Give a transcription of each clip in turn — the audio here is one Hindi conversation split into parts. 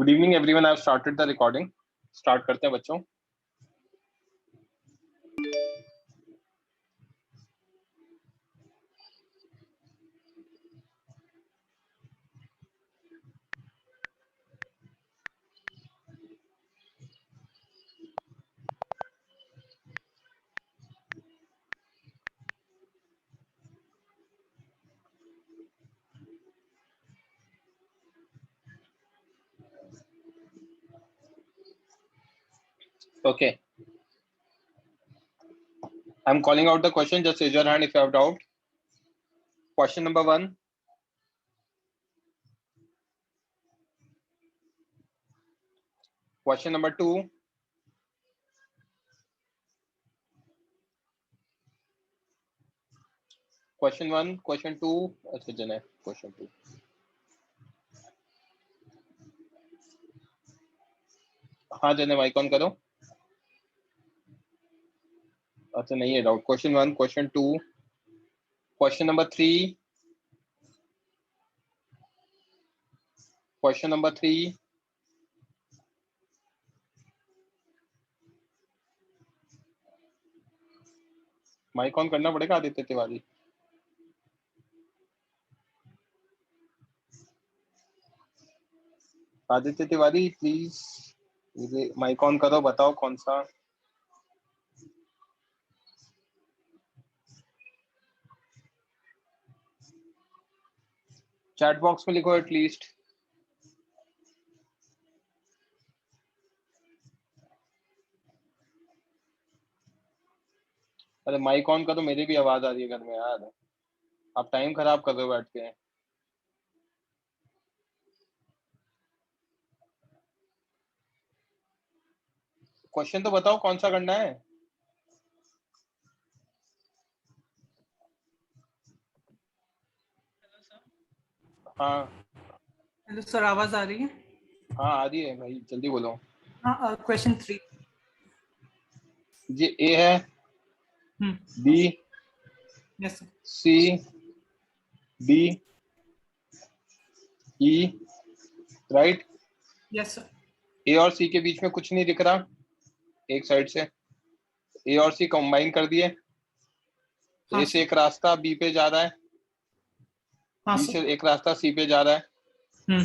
Good evening everyone, I have started the recording. Start करते हैं बच्चों। Okay, I'm calling out the question. Just raise your hand if you have doubt. Question number 1. Question number 2. Question 1, question 2. अच्छा जन है question 2. हाँ जन, माइक ऑन करो। अच्छा नहीं है doubt. Question 1, question 2, question number 3, question number 3, mike on करना पड़ेगा Aditya Tiwari. Aditya Tiwari please mike on करो, बताओ कौन सा। चैट बॉक्स में लिखो एटलीस्ट। अरे माइक ऑन करो, मेरी भी आवाज आ रही है घर में यार। आप टाइम खराब कर रहे हो बैठ के। क्वेश्चन तो बताओ कौन सा करना है। हाँ हेलो सर, आवाज आ रही है? हाँ आ रही है भाई, जल्दी बोलो। हाँ, क्वेश्चन 3। ये ए है, B, yes sir, C, D, E, right. Yes sir. A और सी के बीच में कुछ नहीं दिख रहा एक साइड से। ए और सी कंबाइन कर दिए। हाँ ए से एक रास्ता बी पे जा रहा है, हाँ बी सर। से एक रास्ता सी पे जा रहा है।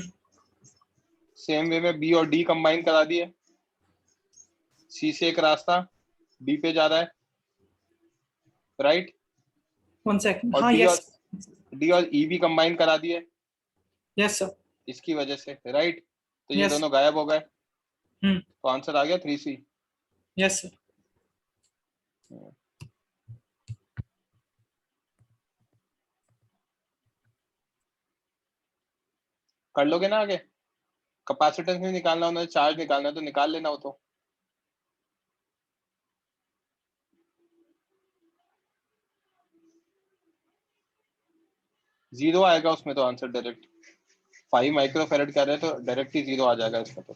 सेम वे में बी और डी कंबाइन करा दिए। सी से एक रास्ता डी पे जा रहा है, राइट। 1 सेकंड। और हाँ, यस डी और ई भी कंबाइन करा दिए यस सर। इसकी वजह से, राइट। तो ये यस। दोनों गायब हो गए। हम्म। तो आंसर आ गया 3C। Yes sir. कर लोगे ना आगे? कैपेसिटेंस नहीं निकालना हो, चार्ज निकालना है तो निकाल लेना हो तो। जीरो आएगा उसमें तो आंसर डायरेक्ट। 5 माइक्रोफैरेड कह रहे हैं तो डायरेक्ट ही जीरो आ जाएगा इसमें तो।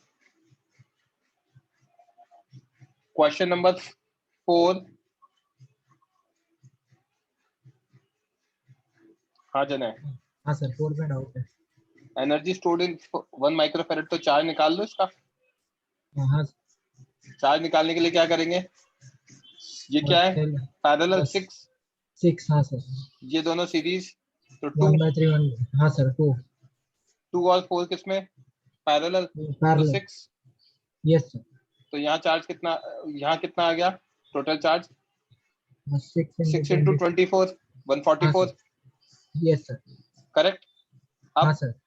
Question number 4। हाँ जन है। हाँ सर, 4 में डाउट है। एनर्जी स्टोर्ड इन 1 माइक्रोफैरेड, तो चार्ज निकाल लो इसका। हाँ चार्ज निकालने के लिए क्या करेंगे? ये क्या है? पैरेलल 6। हाँ सर। ये दोनों सीरीज तो 2। 1/3 1। हाँ सर, 2 और 4 किसमें? पैरेलल तो 6। Yes sir. तो यहाँ चार्ज कितना, यहाँ कितना आ गया total charge? 6 into 24 144। Yes sir. Correct. हाँ अब सर।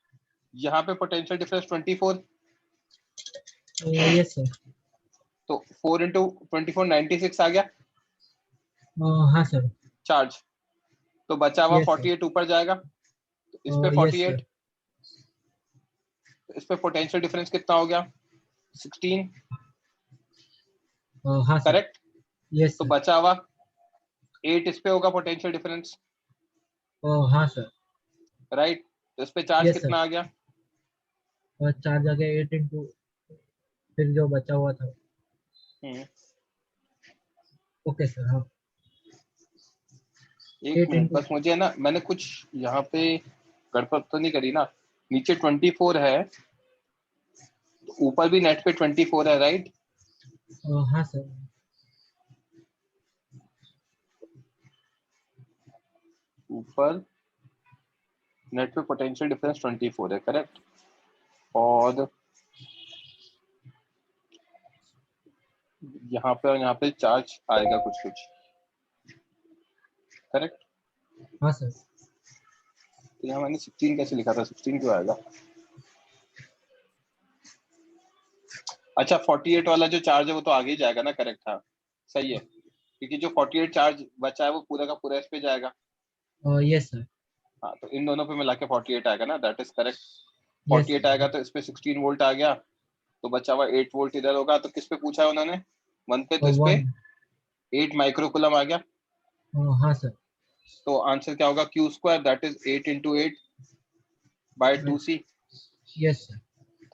यहाँ पे पोटेंशियल डिफरेंस 24। Yes sir. तो 4 into 24 96 आ गया हाँ सर। चार्ज। तो बचा हुआ Yes, 48 ऊपर जाएगा, तो इस पे yes, 48। तो इस पे पोटेंशियल डिफरेंस कितना हो गया? 16। हाँ सर। करेक्ट। यस तो सर। बचा हुआ 8 इस पे होगा पोटेंशियल डिफरेंस, हाँ सर। राइट। तो इस पे चार्ज यस सर। कितना आ गया? और 4 जगह 8 इंटू फिर जो बचा हुआ था। Okay sir. हाँ, एक 8 मिनट इंटू। बस, मुझे ना मैंने कुछ यहाँ पे गड़बड़ तो नहीं करी ना। नीचे 24 है, तो ऊपर भी नेट पे 24 है, राइट? हाँ सर। ऊपर नेट पे पोटेंशियल डिफरेंस 24 है, करेक्ट? और यहाँ पे और यहाँ पे चार्ज आएगा कुछ कुछ, करेक्ट? हाँ सर। तो यहाँ मैंने 16 कैसे लिखा था, 16 क्यों आएगा? अच्छा 48 वाला जो चार्ज है वो तो आगे ही जाएगा ना, करेक्ट? हाँ सही है, क्योंकि जो 48 चार्ज बचा है वो पूरा का पूरा इस पे जाएगा। Yes sir. हाँ तो इन दोनों पे मिला के 48 आएगा ना, दैट इज करेक्ट। Yes, 48 आएगा तो इस पे 16 वोल्ट आ गया, तो बचा हुआ 8 वोल्ट इधर होगा। तो किस पे पूछा है उन्होंने? 1 पे, तो इस पे 1। 8 माइक्रोकुलम आ गया। हाँ सर। तो आंसर क्या होगा? Q square, that is 8 into 8 by 2c, yes sir.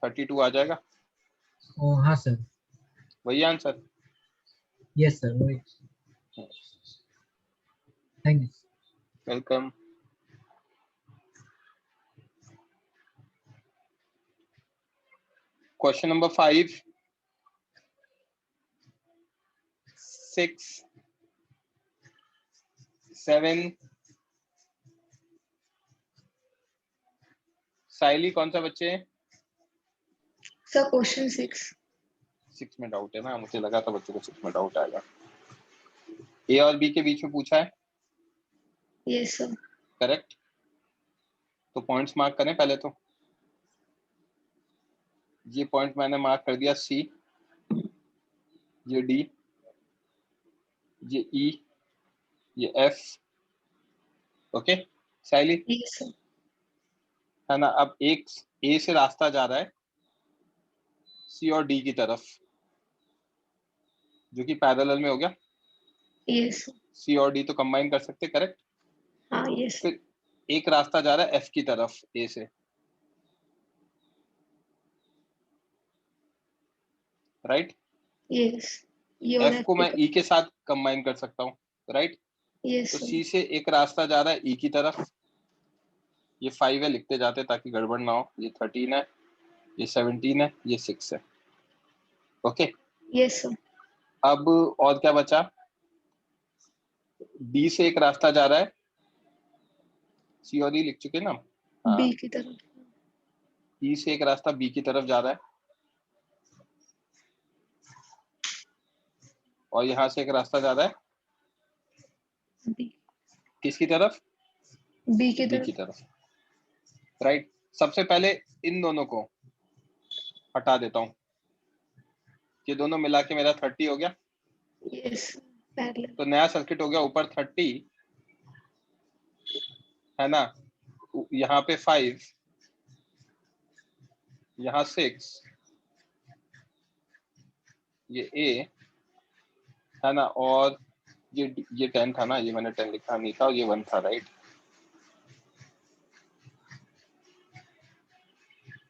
32 आ जाएगा। हाँ सर। वही आंसर। यस सर, वही। Thank you. Welcome. Question number 5, 6, 7। Saili कौन सा बच्चे हैं? Sir question 6। 6 में डाउट है ना, मुझे लगा था बच्चों को 6 में डाउट आएगा। ए और बी के बीच में पूछा है, यस सर। करेक्ट? तो पॉइंट्स मार्क करें पहले तो। ये पॉइंट मैंने मार्क कर दिया, सी, ये डी, ये ई, ये एफ। ओके साइली, यस सर। है ना? अब एक ए से रास्ता जा रहा है सी और डी की तरफ, जो कि पैरेलल में हो गया। Yes sir. सी और डी तो कंबाइन कर सकते, करेक्ट? हाँ यस। फिर एक रास्ता जा रहा है एफ की तरफ ए से, राइट? यस। ये एफ को मैं ई के साथ कंबाइन कर सकता हूँ, राइट? यस तो सर। सी से एक रास्ता जा रहा है ई की तरफ, ये 5 है, लिखते जाते ताकि गड़बड़ ना हो। ये 13 है, ये 17 है, ये 6 है। Okay yes sir. अब और क्या बचा? डी से एक रास्ता जा रहा है, सी और ई लिख चुके ना? हाँ। बी की तरफ। ई से एक रास्ता बी की तरफ जा रहा है, और यहाँ से एक रास्ता जा रहा है बी। किसकी तरफ? बी की बी की तरफ। तरफ, राइट? सबसे पहले इन दोनों को हटा देता हूँ, ये दोनों मिला के मेरा 30 हो गया। Yes parallel. तो नया सर्किट हो गया, ऊपर 30 है ना, यहाँ पे 5, यहाँ 6, ये ए है ना, और ये 10 था ना, ये मैंने 10 लिखा नहीं था, और ये 1 था, राइट?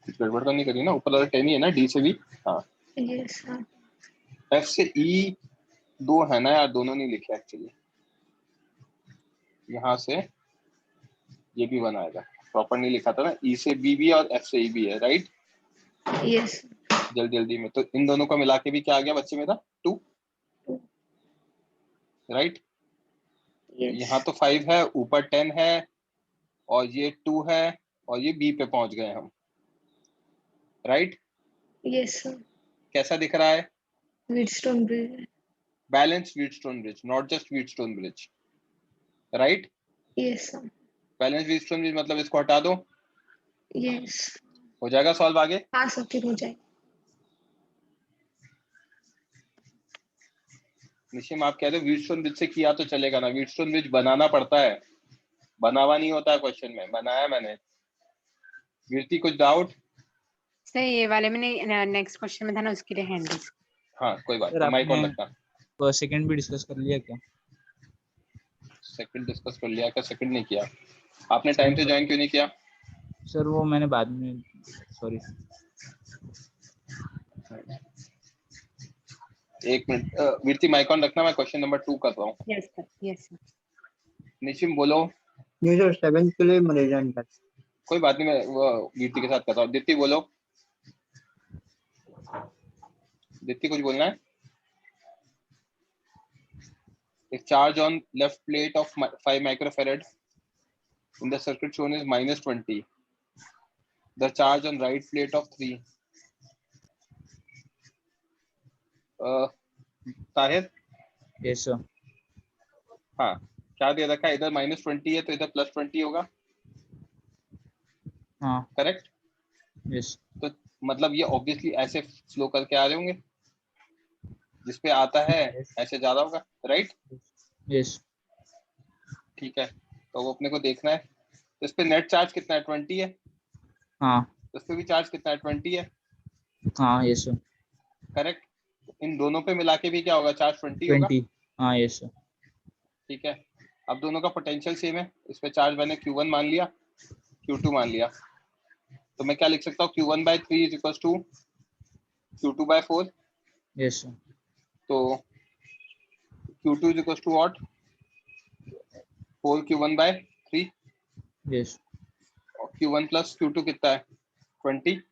कुछ गड़बड़ तो नहीं करी ना? ऊपर वाला 10 ही है ना, डी से भी। हाँ यस हाँ। एफ से ई 2 है ना यार, दोनों नहीं लिखे एक्चुअली। यहाँ से ये भी 1 आएगा, प्रॉपर नहीं लिखा था ना। ई से बी भी और एफ से ई भी है, राइट? यस। जल्दी जल्दी में, तो इन दोनों को मिला के भी क्या आ गया बच्चे मेरा? 2, राइट? यहाँ तो 5 है, ऊपर 10 है, और ये 2 है, और ये बी पे पहुंच गए हम, राइट? Yes sir. कैसा दिख रहा है? Wheatstone bridge. Balance Wheatstone bridge, not just Wheatstone bridge, right? Yes sir. Balance Wheatstone bridge मतलब इसको हटा दो, यस। हो जाएगा सॉल्व आगे। हाँ सर फिर हो जाएगा। निशिम आप कह रहे हो व्हीटस्टोन ब्रिज से किया तो चलेगा ना? व्हीटस्टोन ब्रिज बनाना पड़ता है, बनावा नहीं होता है क्वेश्चन में, बनाया मैंने। कीर्ति कुछ डाउट? सर ये वाले मैंने नेक्स्ट क्वेश्चन में था ना, उसके लिए हैंड रेज। हाँ कोई बात सर नहीं, माइक ऑन आपने रखना। सेकंड भी डिस्कस कर लिया क्या? सेकंड डिस्कस कर लिया क्या? सेकंड नहीं किया। आपने टाइम से ज्वाइन क्यों नहीं किया? सर वो मैंने बाद में, सॉरी। एक मिनट कीर्ति, माइक ऑन रखना, मैं क्वेश्चन नंबर 2 कर रहा हूँ। Yes sir, yes sir. Nishim बोलो। नहीं सर 7 के लिए मरे जान का। कोई बात नहीं, मैं वो कीर्ति के साथ कर रहा हूँ। दीप्ति बोलो। दीप्ति कुछ बोलना है? A charge on left plate of 5 microfarad in the circuit shown is -20. The charge on right plate of 3. Tahir, yes sir. हाँ क्या दे रखा है? इधर -20 है तो इधर +20 होगा, हाँ करेक्ट? यस तो मतलब ये ऑब्वियसली ऐसे फ्लो करके आ रहे होंगे, जिसपे आता है ऐसे ज्यादा होगा, राइट? यस ठीक है, तो वो अपने को देखना है। तो इस पे नेट चार्ज कितना है? 20 है। हाँ तो इस पे भी चार्ज कितना है? 20 है, हाँ यस सर। करेक्ट? इन दोनों पे मिला के भी क्या होगा? चार्ज 20 होगा, 20 हाँ यस सर। ठीक है। अब दोनों का पोटेंशियल सेम है, इस पे चार्ज मैंने Q1 मान लिया, Q2 मान लिया, तो मैं क्या लिख सकता हूँ? Q1/3 is equal to Q2/4। Yes sir. तो Q2 is equal to what? 4Q1/3, yes और Q1 प्लस Q2 कितना है? 20,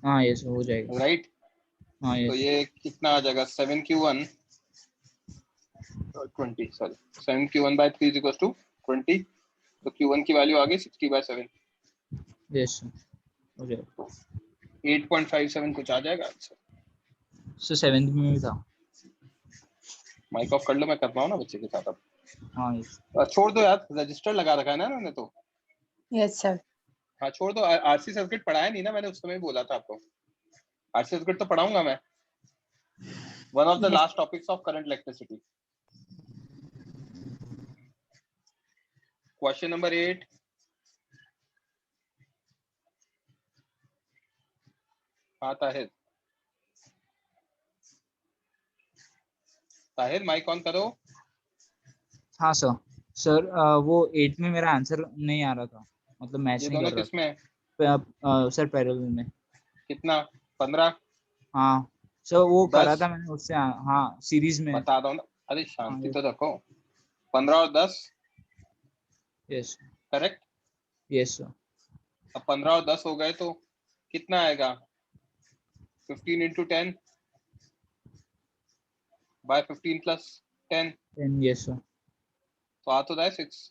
हाँ यस हो जाएगा। राइट? हाँ तो यस ये कितना आ जाएगा? 7Q1 20, sorry 7Q1/3 is equal to 20। तो Q1 की वैल्यू आ गई 60/7, यस सर हो जाएगा। 8.57 कुछ आ जाएगा आंसर। सर 7th में भी था। माइक ऑफ कर लो, मैं कर रहा हूँ ना बच्चे के साथ। अब हाँ यस छोड़ दो यार, रजिस्टर लगा रखा है ना मैंने तो। Yes sir. हाँ छोड़ दो, आरसी सर्किट पढ़ाया नहीं ना मैंने, उस समय बोला था आपको। आरसी सर्किट तो पढ़ाऊंगा मैं, one of the Yes. Last topics of current electricity. Question number 8, Tahir, Tahir mike on करो। हाँ सर। सर वो 8 में मेरा आंसर नहीं आ रहा था, मतलब मैच ये नहीं दोनों कर रहा किस में है? था। सर पैरेलल में। कितना? 15? हाँ सर वो 10? करा था मैंने उससे, हाँ सीरीज में। बता दो ना, अरे हाँ शांति तो रखो। 15 और 10, यस करेक्ट? Yes sir. अब 15 और 10 हो गए तो कितना आएगा? 15 into 10 by 15 plus 10, 10 yes sir. तो आ तो रहा है 6।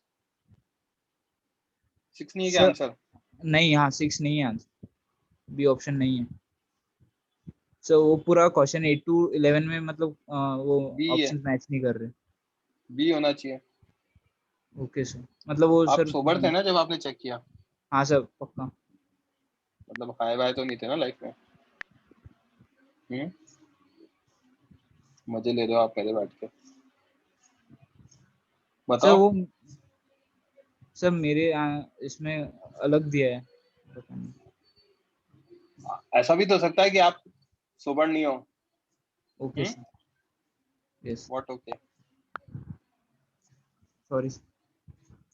6 नहीं है क्या सर आंसर? नहीं, हाँ 6 नहीं है आंसर, बी ऑप्शन नहीं है। सो वो पूरा क्वेश्चन 8 to 11 में मतलब वो बी है, ऑप्शन मैच नहीं कर रहे। बी होना चाहिए। ओके सर, मतलब वो आप सर। सोबर थे ना जब आपने चेक किया? हाँ सर पक्का। मतलब हाई वाई तो नहीं थे ना लाइफ में? मजे ले रहे हो आप मेरे बैठ के। सर बताओ। वो सर मेरे इसमें अलग दिया है, पता नहीं। ऐसा भी तो हो सकता है कि आप सोबर नहीं हो। Okay sir yes what? Okay, sorry.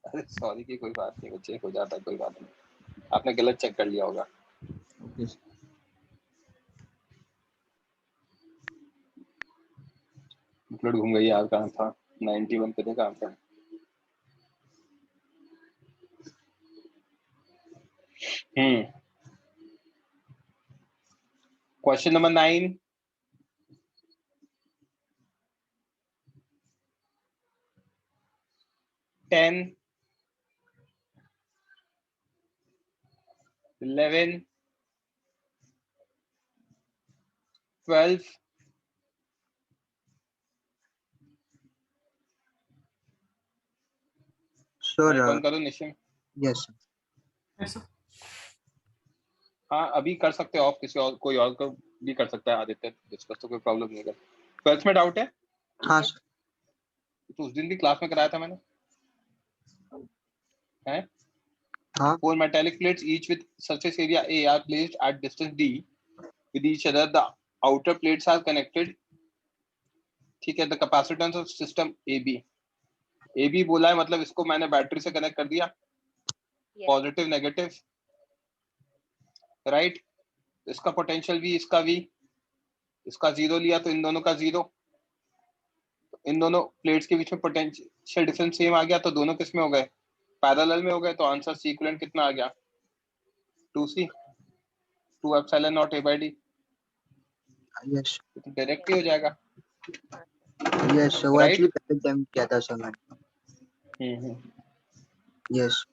अरे सॉरी की कोई बात नहीं बच्चे, हो जाता है, कोई बात नहीं। आपने गलत चेक कर लिया होगा। Okay sir. बुकलेट घूम गई यार, कहाँ था? 91 पे थे, कहाँ था? क्वेश्चन नंबर 9, टेन, 11, 12, Sir, कौन करो? निशिम। yes. Yes, sir. हाँ अभी कर सकते हो आप, किसी और कोई और को भी कर सकता है, आदित्य डिस्कस, तो कोई प्रॉब्लम नहीं है। 12th में डाउट है हाँ sir. तो उस दिन भी क्लास में कराया था मैंने, हैं? हाँ. 4 metallic plates each with surface area A are placed at distance D with each other. The outer plates are connected. ठीक है, the capacitance of system AB, AB बोला है मतलब इसको मैंने बैटरी से कनेक्ट कर दिया, पॉजिटिव नेगेटिव, राइट? इसका पोटेंशियल V, इसका V, इसका 0 लिया तो इन दोनों का 0, इन दोनों प्लेट्स के बीच में पोटेंशियल डिफरेंस सेम आ गया, तो दोनों किस में हो गए? पैरेलल में हो गए। तो आंसर C इक्विवेलेंट कितना आ गया? 2C, 2 epsilon not A/D। Yes तो डायरेक्ट ही हो जाएगा। यस वो Right? एक्चुअली पहले टाइम किया था सर मैंने। हम्म। यस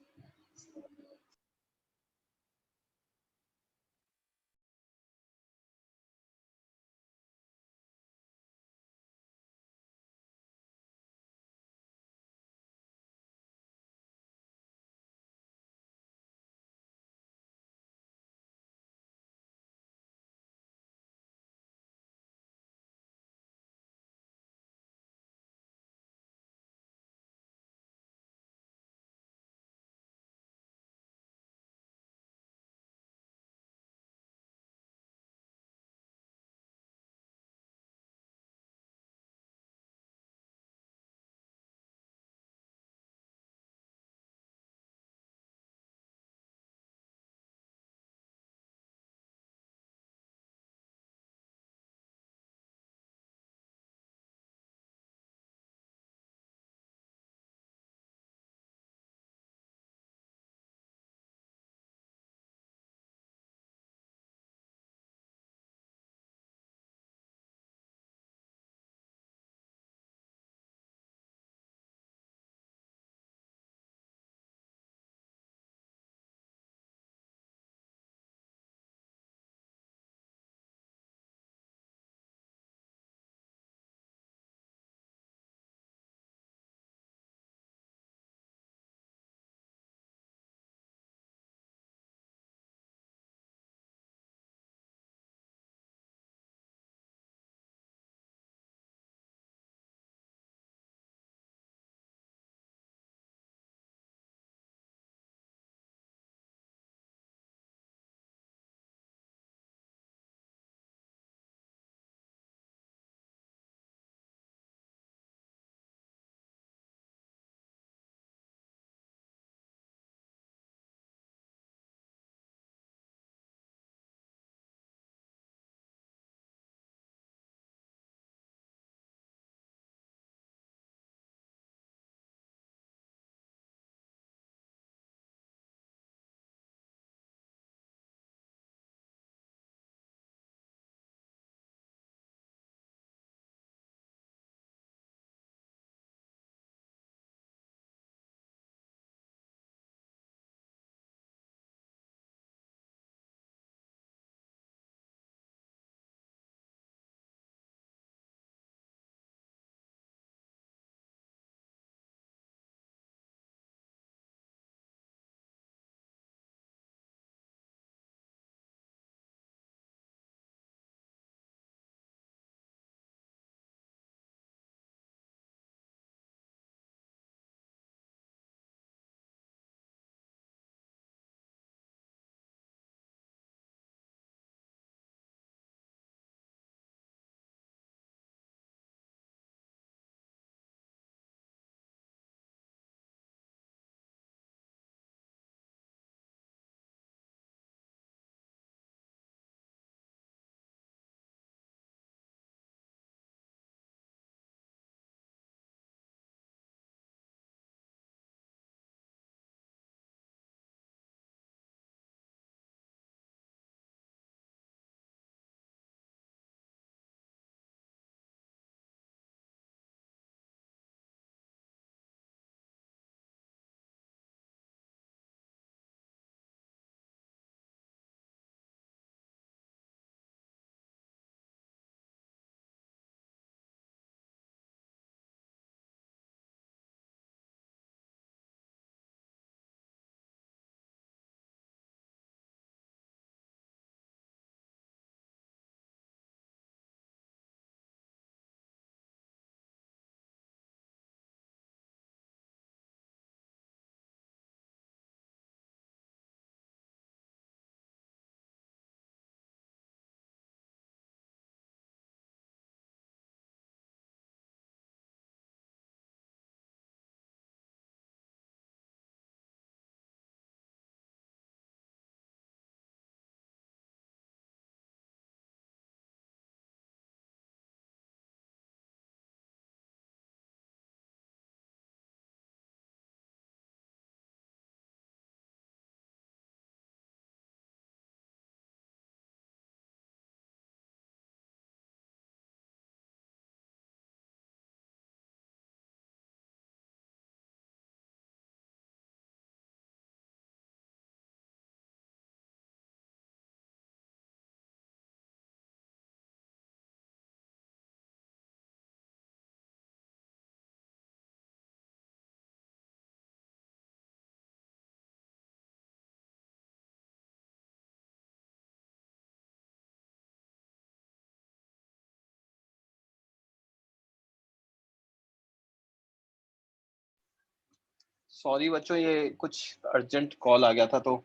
सॉरी बच्चों, ये कुछ अर्जेंट कॉल आ गया था तो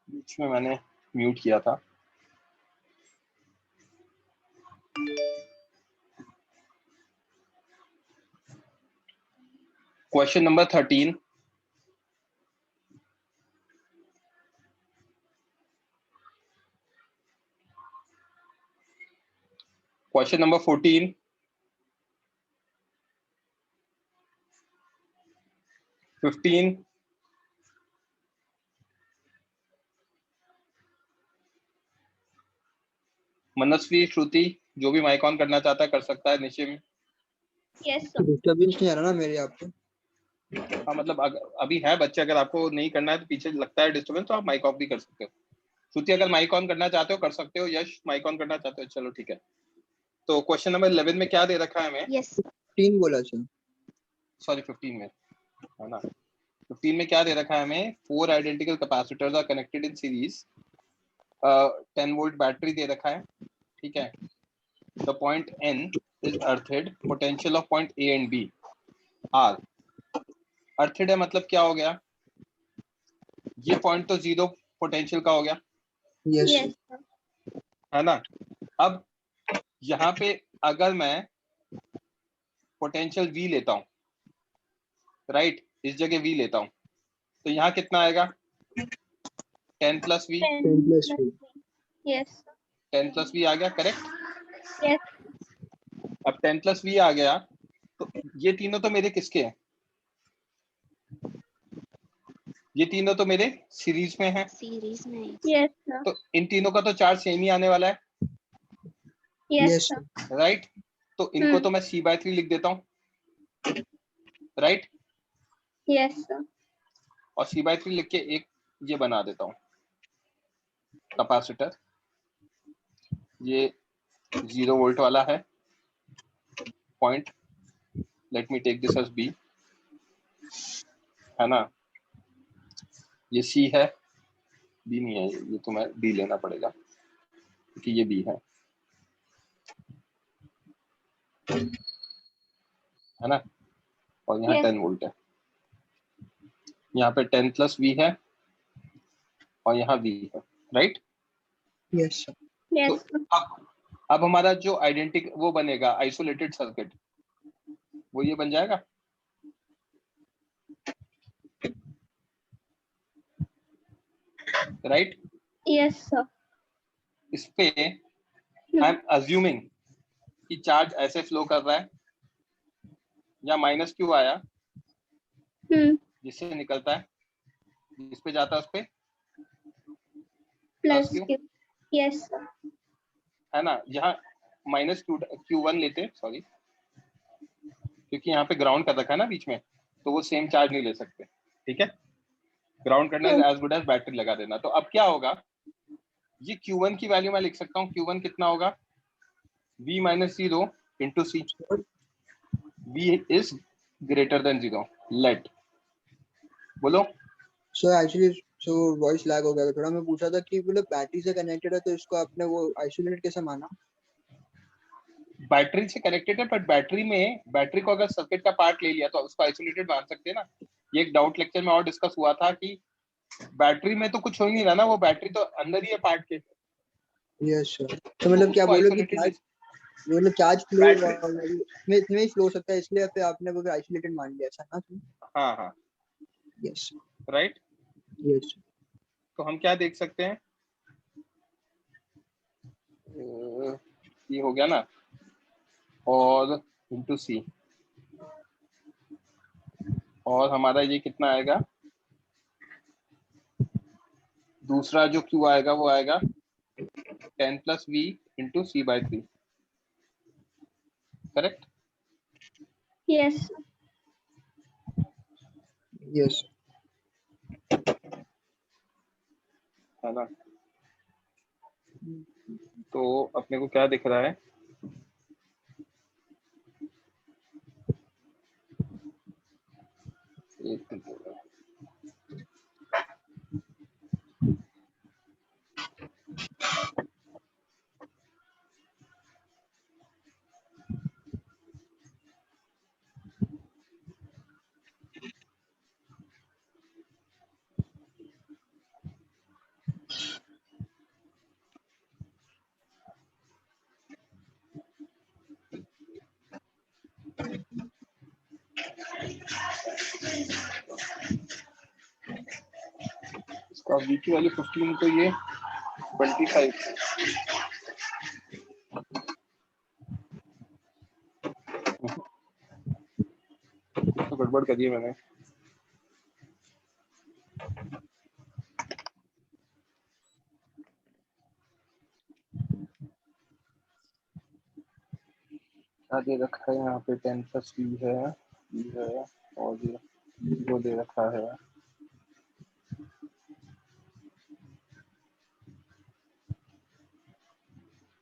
बीच में मैंने म्यूट किया था। Question number 13। Question number 14। 15। मनस्वी, श्रुति, जो भी माइक ऑन करना चाहता है कर सकता है। निशिम। Yes, sir. डिस्टर्बेंस नहीं आ रहा ना मेरे यहाँ पे? हाँ मतलब अभी है बच्चे, अगर आपको नहीं करना है तो पीछे लगता है डिस्टर्बेंस तो आप माइक ऑफ भी कर सकते हो। श्रुति अगर माइक ऑन करना चाहते हो कर सकते हो। यश माइक ऑन करना चाहते हो, चलो ठीक है। तो क्वेश्चन नंबर 11 में क्या दे रखा है हमें? Yes. 3 बोला सर। सॉरी 15 में है ना। 15 में क्या दे रखा है हमें? 4 identical capacitors are connected in series. 10 volt battery दे रखा है, ठीक है। The point N is earthed, potential of point A and B are. Earthed है मतलब क्या हो गया? ये पॉइंट तो जीरो पोटेंशियल का हो गया, यस Yes, sir. है ना। अब यहाँ पे अगर मैं पोटेंशियल V लेता हूँ, राइट, इस जगह V लेता हूँ तो यहाँ कितना आएगा? 10 plus V। 10 plus 2। Yes, sir. 10 plus V आ गया, करेक्ट। Yes. अब 10 प्लस V आ गया तो ये तीनों तो मेरे किसके हैं? ये तीनों तो मेरे सीरीज में हैं, Series में. Yes, sir. तो इन तीनों का तो चार्ज सेम ही आने वाला है, Yes, Yes, sir. राइट। तो इनको तो मैं C/3 लिख देता हूँ, राइट। Yes, sir. और C/3 लिख के एक ये बना देता हूँ कैपेसिटर। ये 0 वोल्ट वाला है point, let me take this as B, है ना। ये C है, B नहीं है, ये तो मैं D लेना पड़ेगा क्योंकि ये B है ना। और यहाँ Yes. 10 वोल्ट है, यहाँ पे 10 प्लस V है और यहाँ V है, राइट। Yes sir. Yes, तो sir. अब हमारा जो आइडेंटिक वो बनेगा आइसोलेटेड सर्किट, वो ये बन जाएगा, राइट। Yes, sir. इस पे आई एम अज्यूमिंग कि चार्ज ऐसे फ्लो कर रहा है, या माइनस क्यू आया जिससे निकलता है, जिस पे जाता है उस पे Plus Q, Q. Yes, sir. है ना। यहाँ माइनस Q1 लेते हैं, सॉरी, क्योंकि यहाँ पे ग्राउंड कर रखा है ना बीच में, तो वो सेम चार्ज नहीं ले सकते, ठीक है। ग्राउंड करना है एज गुड एज बैटरी लगा देना। तो अब क्या होगा, ये Q1 की वैल्यू मैं लिख सकता हूँ। Q1 कितना होगा? V minus 0 into C। V is greater than 0, let, बोलो। So actually so voice lag हो गया था थोड़ा। मैं पूछा था कि मतलब बैटरी से कनेक्टेड है तो इसको आपने वो आइसोलेटेड कैसे माना? बैटरी से कनेक्टेड है, बट बैटरी को अगर सर्किट का पार्ट ले लिया तो उसको आइसोलेटेड मान सकते हैं ना। ये एक डाउट लेक्चर में और डिस्कस हुआ था कि बैटरी में तो कुछ हो ही नहीं रहा ना, वो बैटरी तो अंदर ही है पार्ट के। Yes sir. तो मतलब क्या उसको बोलो कि आइसोलेटेड, मतलब चार्ज फ्लो बैटरी, में इतने ही फ्लो हो सकता है, इसलिए फिर आपने वो आइसोलेटेड मान लिया ऐसा ना? हाँ हाँ, यस राइट। यस। तो हम क्या देख सकते हैं, ये हो गया ना, और इंटू C, और हमारा ये कितना आएगा? दूसरा जो Q आएगा वो आएगा 10 plus V into C/3, correct. Yes. Yes है ना। तो अपने को क्या दिख रहा है, एक मिनट, इसका V की वैल्यू 15 तो ये 25 तो गड़बड़ करी है मैंने। क्या दे रखा है यहाँ पे 10 प्लस V है और ये दे रखा है।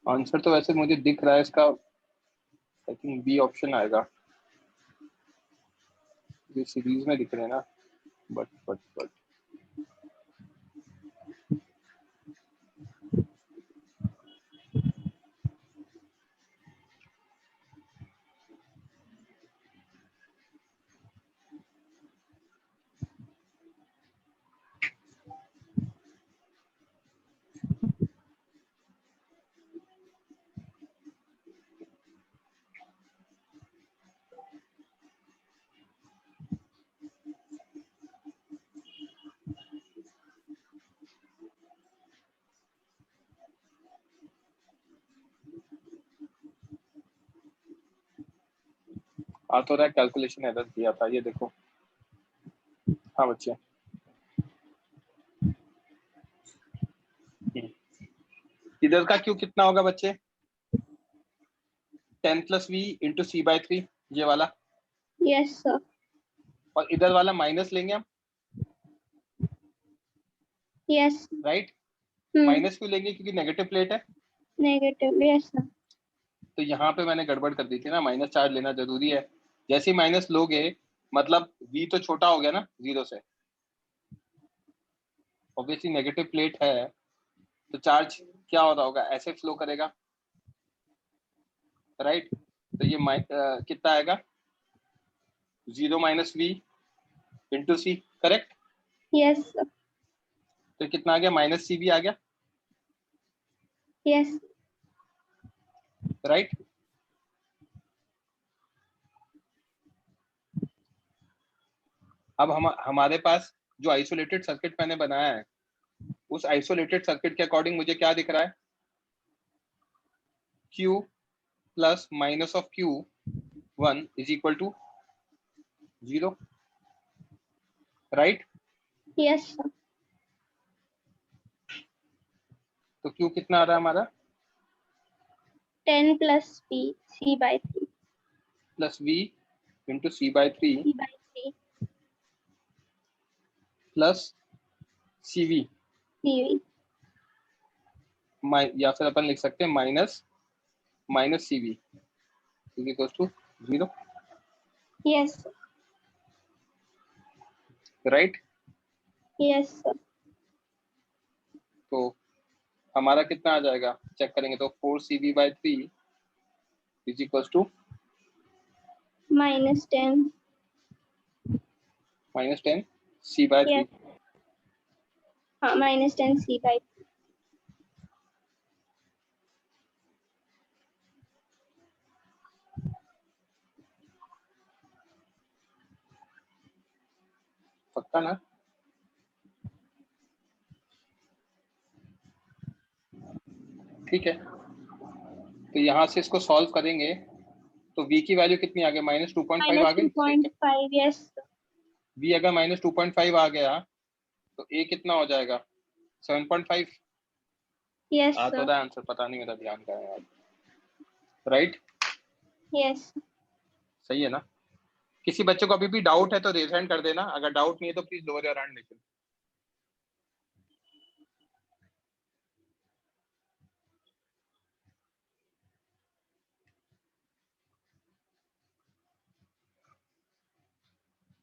आंसर तो वैसे मुझे दिख रहा है इसका, आई थिंक बी ऑप्शन आएगा, ये सीरीज में दिख रहे हैं ना, बट आ तो रहा है, कैलकुलेशन एरर दिया था, ये देखो। हाँ बच्चे, इधर का क्यू कितना होगा बच्चे? 10 plus V into C by 3, ये वाला। Yes, sir. और इधर वाला माइनस लेंगे हम, Yes. राइट? Hmm. माइनस क्यों लेंगे? क्योंकि नेगेटिव प्लेट है। Negative. Yes, sir. तो यहाँ पे मैंने गड़बड़ कर दी थी ना, माइनस चार्ज लेना जरूरी है। जैसे ही माइनस लोगे मतलब वी तो छोटा हो गया ना 0 से, ऑब्वियसली नेगेटिव प्लेट है तो चार्ज क्या हो रहा होगा, ऐसे फ्लो करेगा, राइट? तो ये कितना आएगा? 0 minus V into C, correct? Yes, sir. तो कितना आ गया? माइनस सी भी आ गया, Yes. राइट? अब हमारे पास जो आइसोलेटेड सर्किट मैंने बनाया है, उस आइसोलेटेड सर्किट के अकॉर्डिंग मुझे क्या दिख रहा है? Q plus minus of Q1 is equal to 0, right? Yes, sir. तो Q कितना आ रहा है हमारा? 10 plus P, C by 3. Plus V into C by 3 C by 3. Plus CV, CV. या फिर अपन लिख सकते हैं minus CV is equal to 0, Yes, sir. Right? Yes, sir. तो हमारा कितना आ जाएगा चेक करेंगे तो 4CV by 3 is equal to -10. -10 C by 3, Yes. हाँ, -10 C by 3. पक्का ना? ठीक है, तो यहाँ से इसको सॉल्व करेंगे तो V की वैल्यू कितनी आ गई? -2.5 आ गई। -2.5. Yes, sir. V अगर -2.5 आ गया तो A कितना हो जाएगा? 7.5। Yes, आ तो sir. रहा आंसर, पता नहीं मेरा ध्यान कहाँ है, राइट? Yes. सही है ना? किसी बच्चे को अभी भी डाउट है तो रेज हैंड कर देना, अगर डाउट नहीं है तो प्लीज लोअर योर हैंड। लेकिन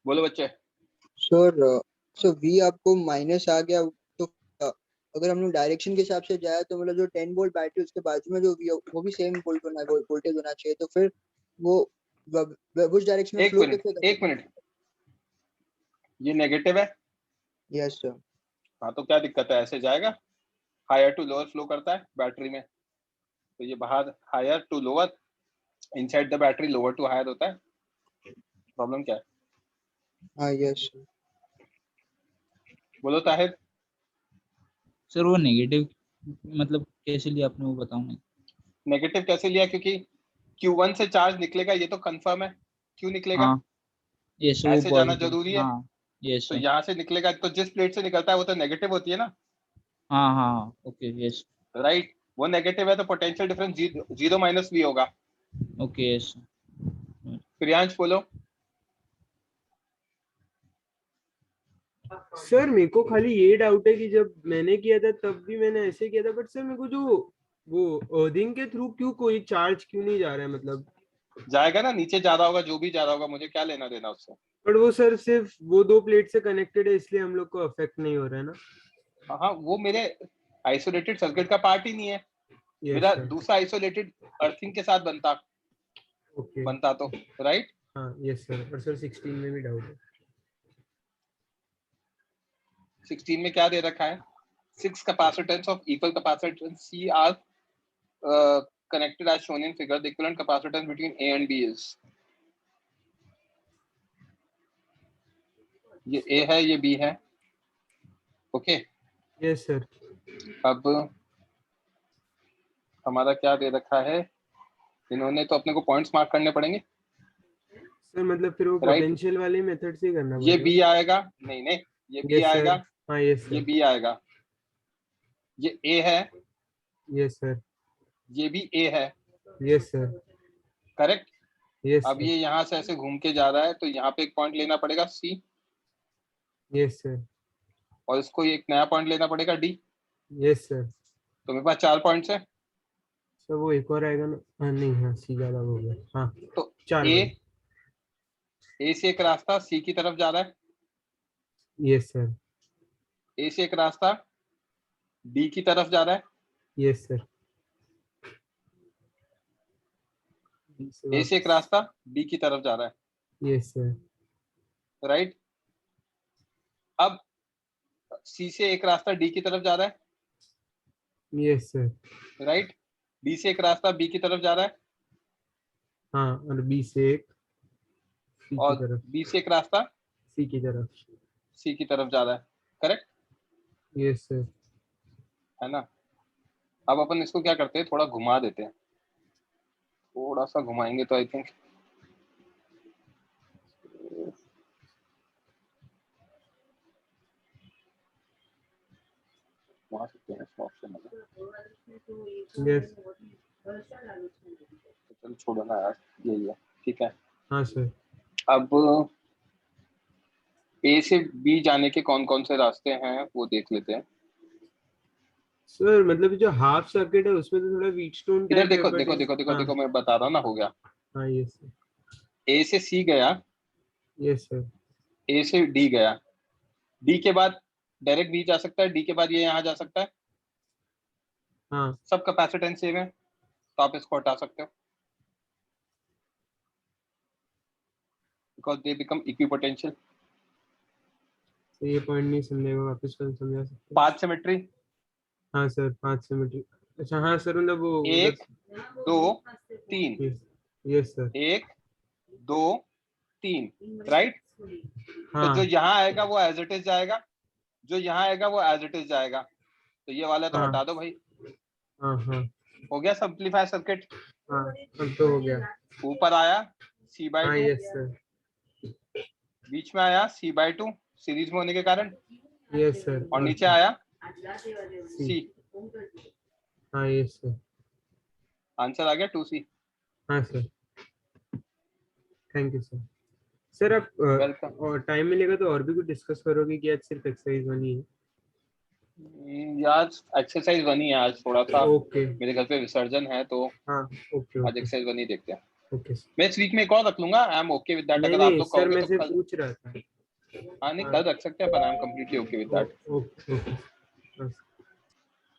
बोलो बच्चे। सर सो वी आपको माइनस आ गया तो अगर हम लोग डायरेक्शन के हिसाब से जाए तो मतलब जो 10 वोल्ट बैटरी उसके बाजू में जो वी वो भी सेम वोल्टेज होना चाहिए, तो फिर वो उस डायरेक्शन में फ्लो कैसे? एक मिनट, ये नेगेटिव है। Yes sir. हाँ तो क्या दिक्कत है, ऐसे जाएगा, हायर टू लोअर फ्लो करता है बैटरी में, तो ये बाहर higher to lower, inside the battery lower to higher होता है। प्रॉब्लम क्या है? हाँ यस बोलो ताहिर। सर वो नेगेटिव मतलब कैसे लिया आपने, वो बताओ ना। नेगेटिव कैसे लिया? क्योंकि Q1 से चार्ज निकलेगा, ये तो कंफर्म है। क्यों निकलेगा? हाँ यस, वो ऐसे जाना पॉजिटिव, जरूरी है। हाँ यस तो सर, यहाँ से निकलेगा, तो जिस प्लेट से निकलता है वो तो नेगेटिव होती है ना, हाँ हाँ ओके यस, राइट। वो नेगेटिव है तो potential difference zero minus V होगा। Okay yes. प्रियांश बोलो। सर मेरे को खाली ये डाउट है कि जब मैंने किया था तब भी मैंने ऐसे किया था, बट सर मेरे को जो वो अर्थिंग के थ्रू क्यों कोई चार्ज क्यों नहीं जा रहा है, मतलब। जाएगा ना, नीचे जा रहा होगा, जो भी जा रहा होगा, मुझे क्या लेना देना उससे। बट वो सर सिर्फ वो दो प्लेट से कनेक्टेड है, इसलिए हम लोग को अफेक्ट नहीं हो रहा है ना। हाँ, वो मेरे आइसोलेटेड सर्किट का पार्ट ही नहीं है। यस मेरा सर, दूसरा आइसोलेटेड अर्थिंग के साथ बनता ओके। तो, राइट। हाँ यस सर, पर सर 16 में भी डाउट है। 16 में क्या दे रखा है? 6 capacitance of equal capacitance C are connected as shown in figure. The equivalent capacitance between A and B is, ये A है, ये B है, ओके। यस सर, अब हमारा क्या दे रखा है? इन्होंने तो अपने को पॉइंट्स मार्क करने पड़ेंगे, सर मतलब फिर वो Right. पोटेंशियल वाले मेथड से ही करना ये पड़ेगा। B आएगा, नहीं नहीं, ये B यस आएगा, सर, हाँ यस ये सर, B आएगा, ये A है, यस सर, ये भी A है, यस सर, करेक्ट। यस अब सर, ये यहाँ से ऐसे घूम के जा रहा है, तो यहाँ पे एक पॉइंट लेना पड़ेगा C, यस सर, और इसको एक नया पॉइंट लेना पड़ेगा D। Yes sir. तो मेरे पास 4 पॉइंट्स है। सर वो एक और आएगा ना, हाँ नहीं, हाँ सी ज्यादा हो गया, हाँ तो 4 A बन। A से एक रास्ता C की तरफ जा रहा है, यस सर, A से एक रास्ता D की तरफ जा रहा है, यस सर, A से एक रास्ता B की तरफ जा रहा है, यस सर, राइट। अब C से एक रास्ता D की तरफ जा रहा है, यस सर, राइट। D से एक रास्ता B की तरफ जा रहा है, हाँ, और बी से एक सी की और तरफ, B से एक रास्ता सी की तरफ। C की तरफ जा रहा है, करेक्ट यस सर, है ना। अब अपन इसको क्या करते हैं, थोड़ा घुमा देते हैं, थोड़ा सा घुमाएंगे तो आई थिंक घुमा सकते हैं इसको, ऑप्शन में। यस, चलो छोड़ो ना यार, यही है, ठीक है। हाँ सर। अब A से B जाने के कौन कौन से रास्ते हैं वो देख लेते हैं। सर मतलब जो हाफ सर्किट है उसमें तो थोड़ा व्हीटस्टोन इधर टाइप देखो है, देखो बट देखो देखो हाँ, देखो, मैं बता रहा हूँ ना, हो गया। हाँ यस सर, A से C गया, यस सर, A से D गया, D के बाद डायरेक्ट B जा सकता है, D के बाद ये यहाँ जा सकता है, हाँ सब कैपेसिटेंस सेम है, तो आप इसको हटा सकते हो, बिकॉज दे बिकम इक्विपोटेंशियल। तो ये पॉइंट नहीं समझेगा, वापस कल समझा सकते हैं? पाथ सिमेट्री, हाँ सर, 5 सिमेट्री। अच्छा हाँ सर, मतलब वो 1 2 3, यस, यस सर, 1 2 3, राइट। हाँ तो जो यहाँ आएगा वो एज इट इज जाएगा, जो यहाँ आएगा वो एज इट इज जाएगा, तो ये वाला तो हाँ। हटा दो भाई। हाँ हाँ हो गया सिंपलीफाई सर्किट। हाँ, अब तो हो गया। ऊपर आया C/2, हाँ यस सर, बीच में आया C/2 सीरीज में होने के कारण, यस सर, और नीचे आया सी। C। हाँ यस सर, आंसर आ गया 2C। हाँ sir, thank you sir. Sir आप वेलकम। और टाइम मिलेगा तो और भी कुछ डिस्कस करोगे कि आज सिर्फ एक्सरसाइज बनी है? यार एक्सरसाइज बनी है आज, थोड़ा सा ओके, मेरे घर पे विसर्जन है, तो हाँ ओके आज ओके एक्सरसाइज बनी, देखते हैं। Okay sir. मैं इस वीक में एक और रख लूंगा, I am okay with that. नहीं अगर आप नहीं लोग सर, कहोगे मैं तो सिर्फ कल, पूछ रहा था। हाँ नहीं कल रख सकते हैं अपन, I am completely okay with that. Okay okay,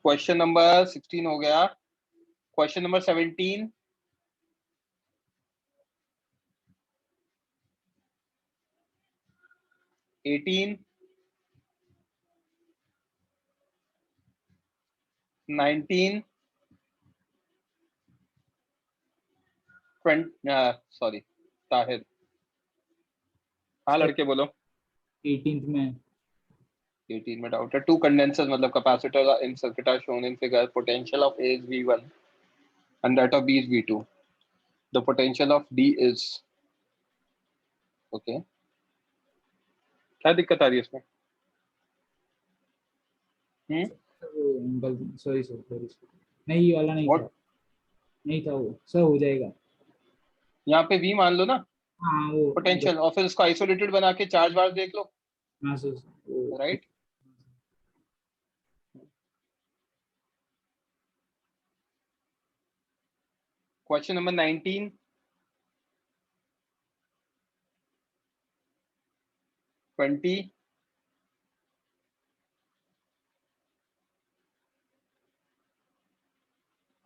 question number 16 हो गया। Question number 17, eighteen, 19, 20, sorry Tahir, हाँ लड़के बोलो। 18th में 18 में डाउट है. टू कंडेंसर मतलब capacitor in circuit are shown in figure. Potential of A is V1 and that of B is V2. The potential of D is okay. क्या दिक्कत आ रही है इसमें? सॉरी नहीं, ये वाला नहीं What? था, नहीं था वो. सर हो जाएगा. यहाँ पे V मान लो ना हाँ वो पोटेंशियल, और फिर उसको आइसोलेटेड बना के चार्ज बार देख लो. हाँ सर. राइट. Question number 19.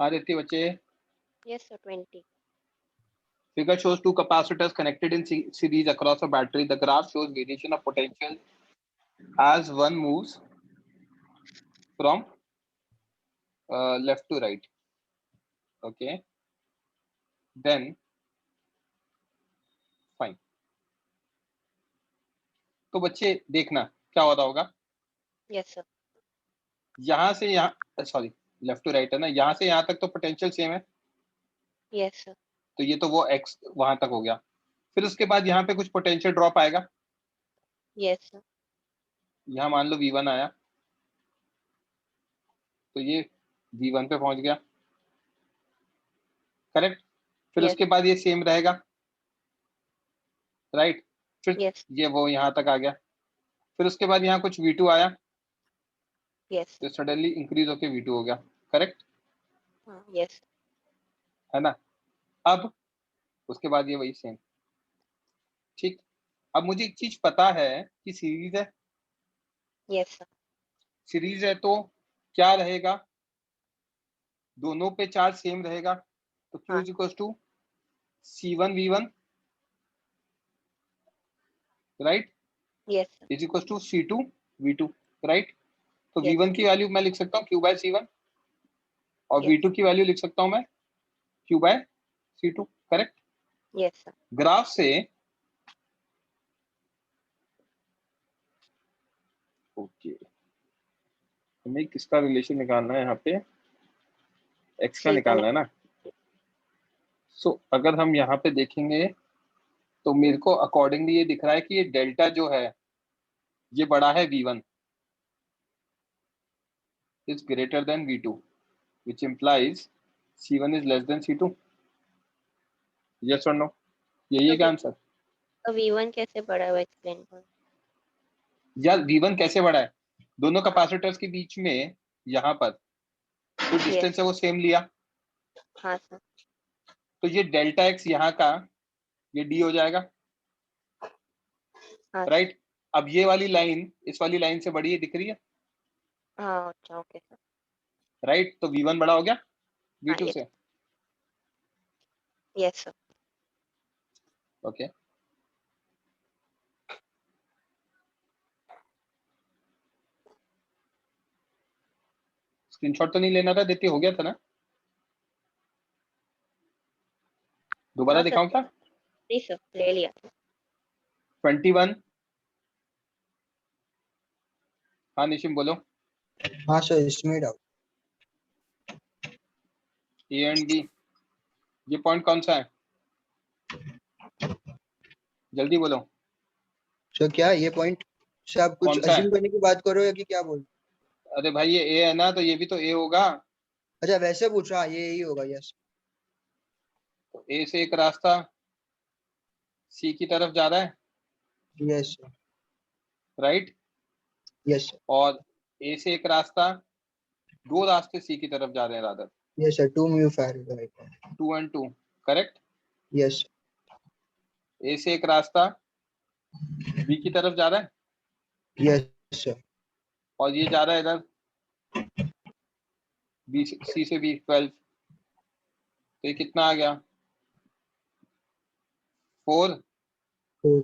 हाँ देती बच्चे. Yes, sir. 20. Figure shows two capacitors connected in series across a battery. The graph shows variation of potential as one moves from left to right. Okay. Then fine. तो बच्चे देखना क्या होता होगा. Yes, sir. यहाँ से यहाँ, सॉरी लेफ्ट टू राइट है ना, यहाँ से यहाँ तक तो पोटेंशियल सेम है. Yes, sir. तो ये तो वो x वहां तक हो गया. फिर उसके बाद यहाँ पे कुछ पोटेंशियल ड्रॉप आएगा. Yes, sir. यहाँ मान लो V1 आया, तो ये V1 पे पहुंच गया. करेक्ट. फिर Yes. उसके बाद ये सेम रहेगा. राइट. फिर Yes. ये वो यहाँ तक आ गया. फिर उसके बाद यहाँ कुछ V2 आया, Yes. तो सडनली इंक्रीज होके V2 हो गया. Correct Yes. है ना. अब उसके बाद ये वही सेम. ठीक. अब मुझे एक चीज पता है कि सीरीज है. Yes, sir. सीरीज है तो क्या रहेगा, दोनों पे चार्ज सेम रहेगा. तो Q हाँ. Is equal to C1 V1 right Yes, sir. Is equal to C2 V2 right. तो Yes. V1 की वैल्यू मैं लिख सकता हूँ Q बाय C1 और Yes. V2 की वैल्यू लिख सकता हूँ मैं Q by C2. Correct. Yes, sir. Graph से ओके हमें किसका रिलेशन निकालना है, यहाँ पे x का C निकालना है ना. सो अगर हम यहाँ पे देखेंगे तो मेरे को अकॉर्डिंगली ये दिख रहा है कि ये डेल्टा जो है ये बड़ा है V1 is greater than V2 which implies C1 is less than C2. yes or no? यही है क्या आंसर. तो V1 कैसे बढ़ा है वो एक्सप्लेन करो. यार V1 कैसे बढ़ा है, दोनों कैपेसिटर्स के बीच में यहाँ पर जो डिस्टेंस है वो सेम लिया. हाँ सर. तो ये डेल्टा x यहाँ का ये d हो जाएगा. हाँ. राइट. अब ये वाली लाइन इस वाली लाइन से बड़ी है, दिख रही है. हाँ अच्छा ओके सर. राइट. तो V1 बड़ा हो गया V2 yes. से. Yes, sir. ओके. स्क्रीनशॉट तो नहीं लेना था, देती हो गया था ना. दोबारा हाँ, सर. दिखाऊं क्या. नहीं सर ले लिया. 21. हाँ निशिम बोलो. हाँ सर इसमें डाउट. A एंड B, ये पॉइंट कौन सा है, जल्दी बोलो. सर क्या ये पॉइंट से आप कौन कुछ सा है? अज्यूम करने की बात कर रहे हो या कि क्या बोल. अरे भाई ये A है ना, तो ये भी तो A होगा. अच्छा वैसे पूछ रहा, ये यही होगा. यस. तो A से एक रास्ता C की तरफ जा रहा है. Yes sir. राइट. यस. और A से एक रास्ता, दो रास्ते C की तरफ जा रहे हैं rather. Yes sir 2 mu farad right. 2 and 2 correct. Yes. A से एक रास्ता B की तरफ जा रहा है यस सर. और ये जा रहा है इधर C से B 12. तो ये कितना आ गया 4. तो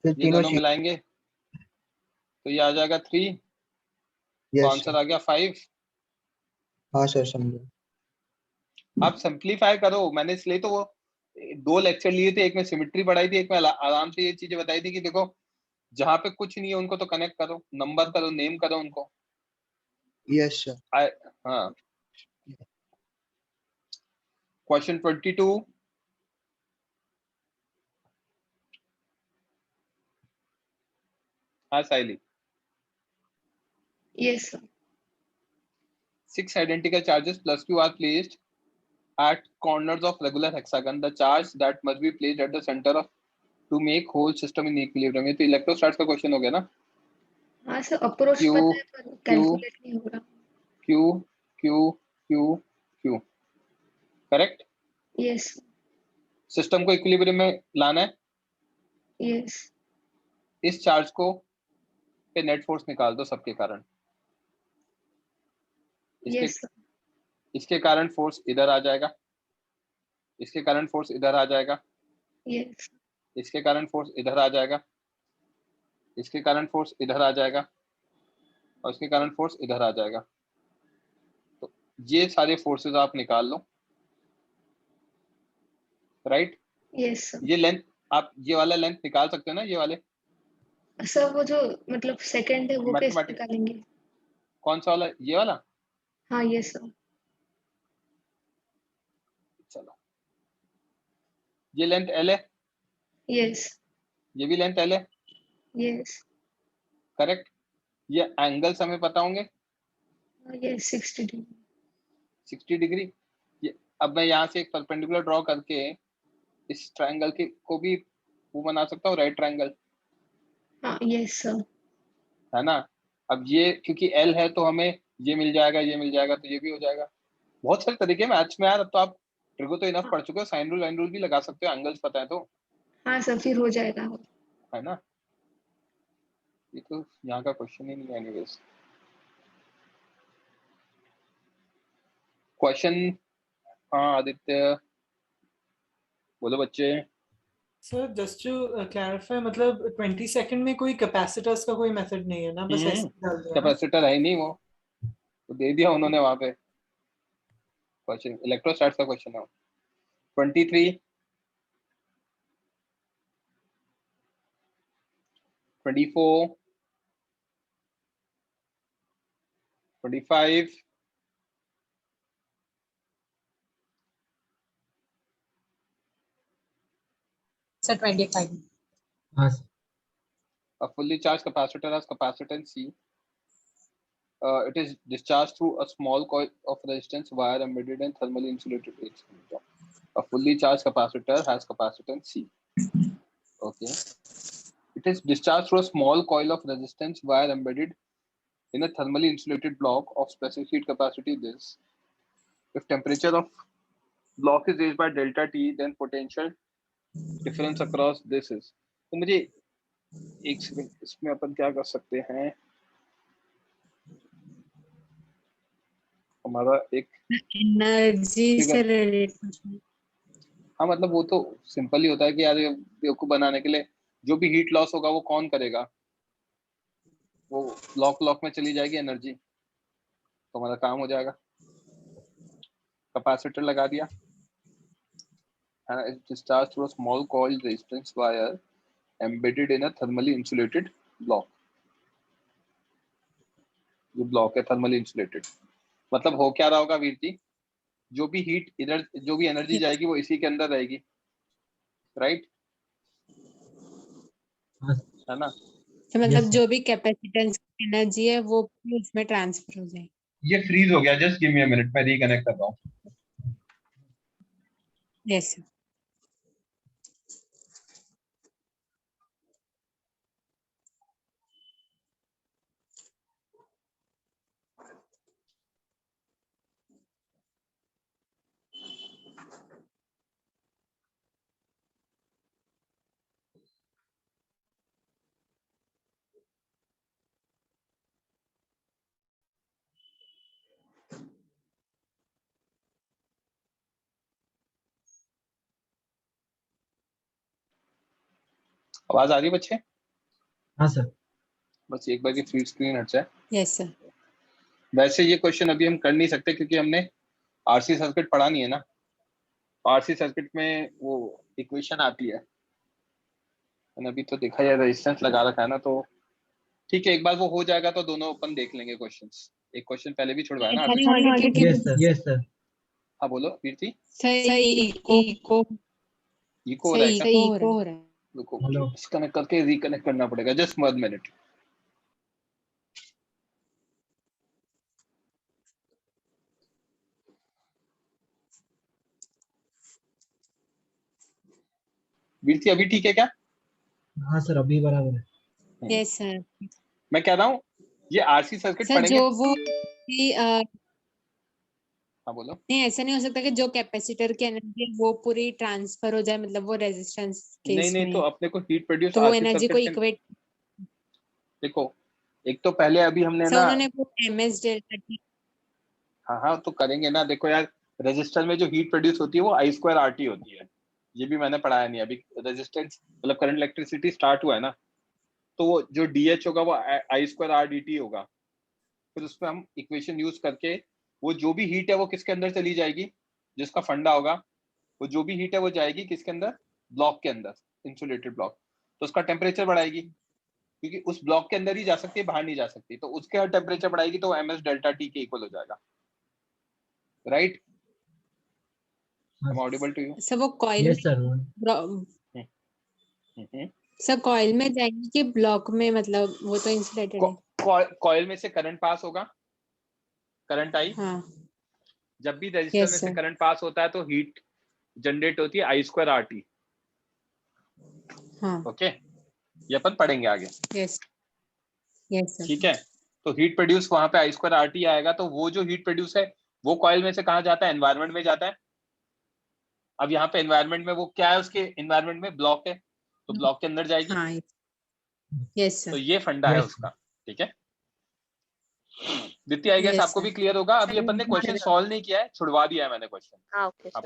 फिर ये तीनों दोनों मिलाएंगे तो ये आ जाएगा 3. तो यस आंसर आ गया 5. हाँ सर समझो. आप सिंप्लीफाई करो. मैंने इसलिए तो वो 2 लेक्चर लिए थे, एक में सिमेट्री पढ़ाई थी, एक में आराम से ये चीजें बताई थी कि देखो जहां पे कुछ नहीं है उनको तो कनेक्ट करो, नंबर करो, नेम करो उनको। Yes sir. हाँ। क्वेश्चन 22, हाँ साइली। Yes, sir. 6 identical charges plus q are placed at corners of regular hexagon. The charge that must be placed at the center of to make whole system in equilibrium. ये तो इलेक्ट्रोस्टैट्स का क्वेश्चन हो गया ना। हाँ सर, अप्रोच Q, पता है पर कैलकुलेट नहीं हो रहा। Q Q Q Q, correct. Yes, system को इक्विलिब्रियम में लाना है। yes, इस चार्ज को पे नेट फोर्स निकाल दो सबके कारण। इसके yes, sir. इसके कारण फोर्स इधर आ जाएगा, इसके कारण फोर्स इधर आ जाएगा, Yes, इसके कारण फोर्स इधर आ जाएगा, इसके कारण फोर्स इधर आ जाएगा, और इसके कारण फोर्स इधर आ जाएगा। तो ये सारे फोर्सेस आप निकाल लो, राइट। yes, sir. ये लेंथ, आप ये वाला लेंथ निकाल सकते हो ना, ये वाले। सर वो जो मतलब सेकंड है वो कैसे मैथमेटिक्स, निकालेंगे? कौन सा वाला, ये वाला। हाँ यस सर। चलो, ये लेंथ एल है, यस ये भी लेंथ एल है, यस करेक्ट। ये एंगल्स हमें पता होंगे, यस 60 डिग्री। 60 डिग्री। ये अब मैं यहाँ से एक परपेंडिकुलर ड्रॉ करके इस ट्रायंगल के को भी वो बना सकता हूँ, राइट ट्रायंगल, हाँ यस सर। है ना। अब ये क्योंकि एल है तो हमें ये मिल जाएगा, ये मिल जाएगा, तो ये भी हो जाएगा। बहुत सारे तरीके मैथ्स में यार, अब तो आप ट्रिगो तो इनफ पढ़ चुके हो, साइन रूल वाइन रूल भी लगा सकते हो, एंगल्स पता है तो, हाँ सर फिर हो जाएगा। है ना। ये तो यहाँ का क्वेश्चन ही नहीं है एनीवेज। क्वेश्चन, हाँ आदित्य बोलो बच्चे। सर जस्ट टू क्लैरिफाई, मतलब 20 सेकंड में कोई कैपेसिटर्स का कोई मेथड नहीं है ना, बस ऐसे ही डाल दिया ना? कैपेसिटर है ही नहीं, वो तो दे दिया उन्होंने वहां पे। क्वेश्चन इलेक्ट्रोस्टैट्स का क्वेश्चन है 23, 24, 25, सर 25। हाँ sir. a fully charged capacitor has capacitance C. It is discharged through a small coil of resistance wire embedded in thermally insulated plates. A fully charged capacitor has capacitance C. Okay. It is discharged through a small coil of resistance wire embedded in a thermally insulated block of specific capacity this. If temperature of block is raised by delta T, then potential difference across this is. तो मुझे एक सेकंड, इसमें अपन क्या कर सकते हैं, हमारा एक एनर्जी से रिलेटेड। हाँ मतलब वो तो सिंपल ही होता है कि यार बेवकूफ बनाने के लिए जो भी हीट लॉस होगा वो कौन करेगा, वो ब्लॉक में चली जाएगी एनर्जी, तो हमारा काम हो जाएगा। कैपेसिटर लगा दिया, discharged through a small coil resistance wire embedded in a thermally insulated block. ये ब्लॉक है थर्मली इंसुलेटेड, मतलब हो क्या रहा होगा वीर जी, जो भी हीट इधर, जो भी एनर्जी जाएगी वो इसी के अंदर रहेगी, राइट, है ना। तो मतलब जो भी कैपेसिटेंस एनर्जी है वो उसमें ट्रांसफर हो जाए। ये फ्रीज हो गया, just give me a minute, मैं रिकनेक्ट कर रहा हूँ। Yes sir. आवाज आ रही है बच्चे? हाँ सर। बस एक बार की फ्री स्क्रीन हट जाए। Yes sir. वैसे ये क्वेश्चन अभी हम कर नहीं सकते क्योंकि हमने आरसी सर्किट पढ़ा नहीं है ना। आरसी सर्किट में वो इक्वेशन आती है, मैंने अभी तो देखा है रेजिस्टेंस लगा रखा है ना, तो ठीक है, एक बार वो हो जाएगा तो दोनों अपन देख लेंगे क्वेश्चंस। एक क्वेश्चन पहले भी छुड़वाया ना आपने। Yes sir. हाँ बोलो कीर्ति। सही इको इको हो रहा है क्या? सही इको हो रहा है। रुको हेलो। डिस्कनेक्ट करके रिकनेक्ट करना पड़ेगा, जस्ट 1 मिनट। कीर्ति अभी ठीक है क्या? हाँ सर अभी बराबर है। Yes sir. मैं कह रहा हूँ ये आरसी सर्किट सर पढ़ेंगे। जो वो कि, हाँ बोलो। नहीं ऐसा नहीं हो सकता कि जो कैपेसिटर की एनर्जी है वो पूरी ट्रांसफर हो जाए, मतलब वो रेजिस्टेंस नहीं केस नहीं, में, तो अपने को हीट प्रोड्यूस तो वो आरसी एनर्जी को सर्किट के, इक्वेट। देखो एक तो पहले अभी हमने सर ना, उन्होंने वो ms डेल्टा टी। हाँ हाँ तो करेंगे ना। देखो यार, रेजिस्टर में जो हीट प्रोड्यूस होती है वो आई स्क्वायर आर टी होती है। ये भी मैंने पढ़ाया नहीं अभी। रेजिस्टेंस मतलब करंट इलेक्ट्रिसिटी स्टार्ट हुआ है ना, तो वो जो डी एच होगा वो आई स्क्वायर आर डी टी होगा। फिर उसमें हम इक्वेशन यूज करके वो जो भी हीट है वो किसके अंदर चली जाएगी, जिसका फंडा होगा, वो जो भी हीट है वो जाएगी किसके अंदर, ब्लॉक के अंदर, इंसुलेटेड ब्लॉक। तो उसका टेम्परेचर बढ़ाएगी, क्योंकि उस ब्लॉक के अंदर ही जा सकती है, बाहर नहीं जा सकती। तो उसके टेम्परेचर बढ़ाएगी तो एम एस डेल्टा टी के इक्वल हो जाएगा। Right? I am audible to you? Sir वो coil yes sir. Sir coil में जाएगी कि ब्लॉक में, मतलब वो तो इंसुलेटेड है। कॉइल में से करंट पास होगा, करंट आई। हाँ जब भी रजिस्टर यस में से सर। करंट पास होता है तो हीट जनरेट होती है आई स्क्वायर आर टी। हाँ ओके, ये अपन पढ़ेंगे आगे। Yes yes sir. ठीक है, तो हीट प्रोड्यूस वहां पे आई स्क्वायर आर टी आएगा। तो वो जो हीट प्रोड्यूस है वो कॉइल में से कहाँ जाता है, एनवायरमेंट में जाता है। अब यहाँ पे एनवायरमेंट में वो क्या है, उसके एनवायरमेंट में ब्लॉक है, तो ब्लॉक के अंदर जाएगी। हाँ यस तो सर। ये फंडा है Yes, उसका। ठीक है द्वितीय, आई गेस यस आपको भी सर। क्लियर होगा। अभी अपन ने क्वेश्चन सॉल्व नहीं किया है, छुड़वा दिया है मैंने क्वेश्चन। हाँ ओके आप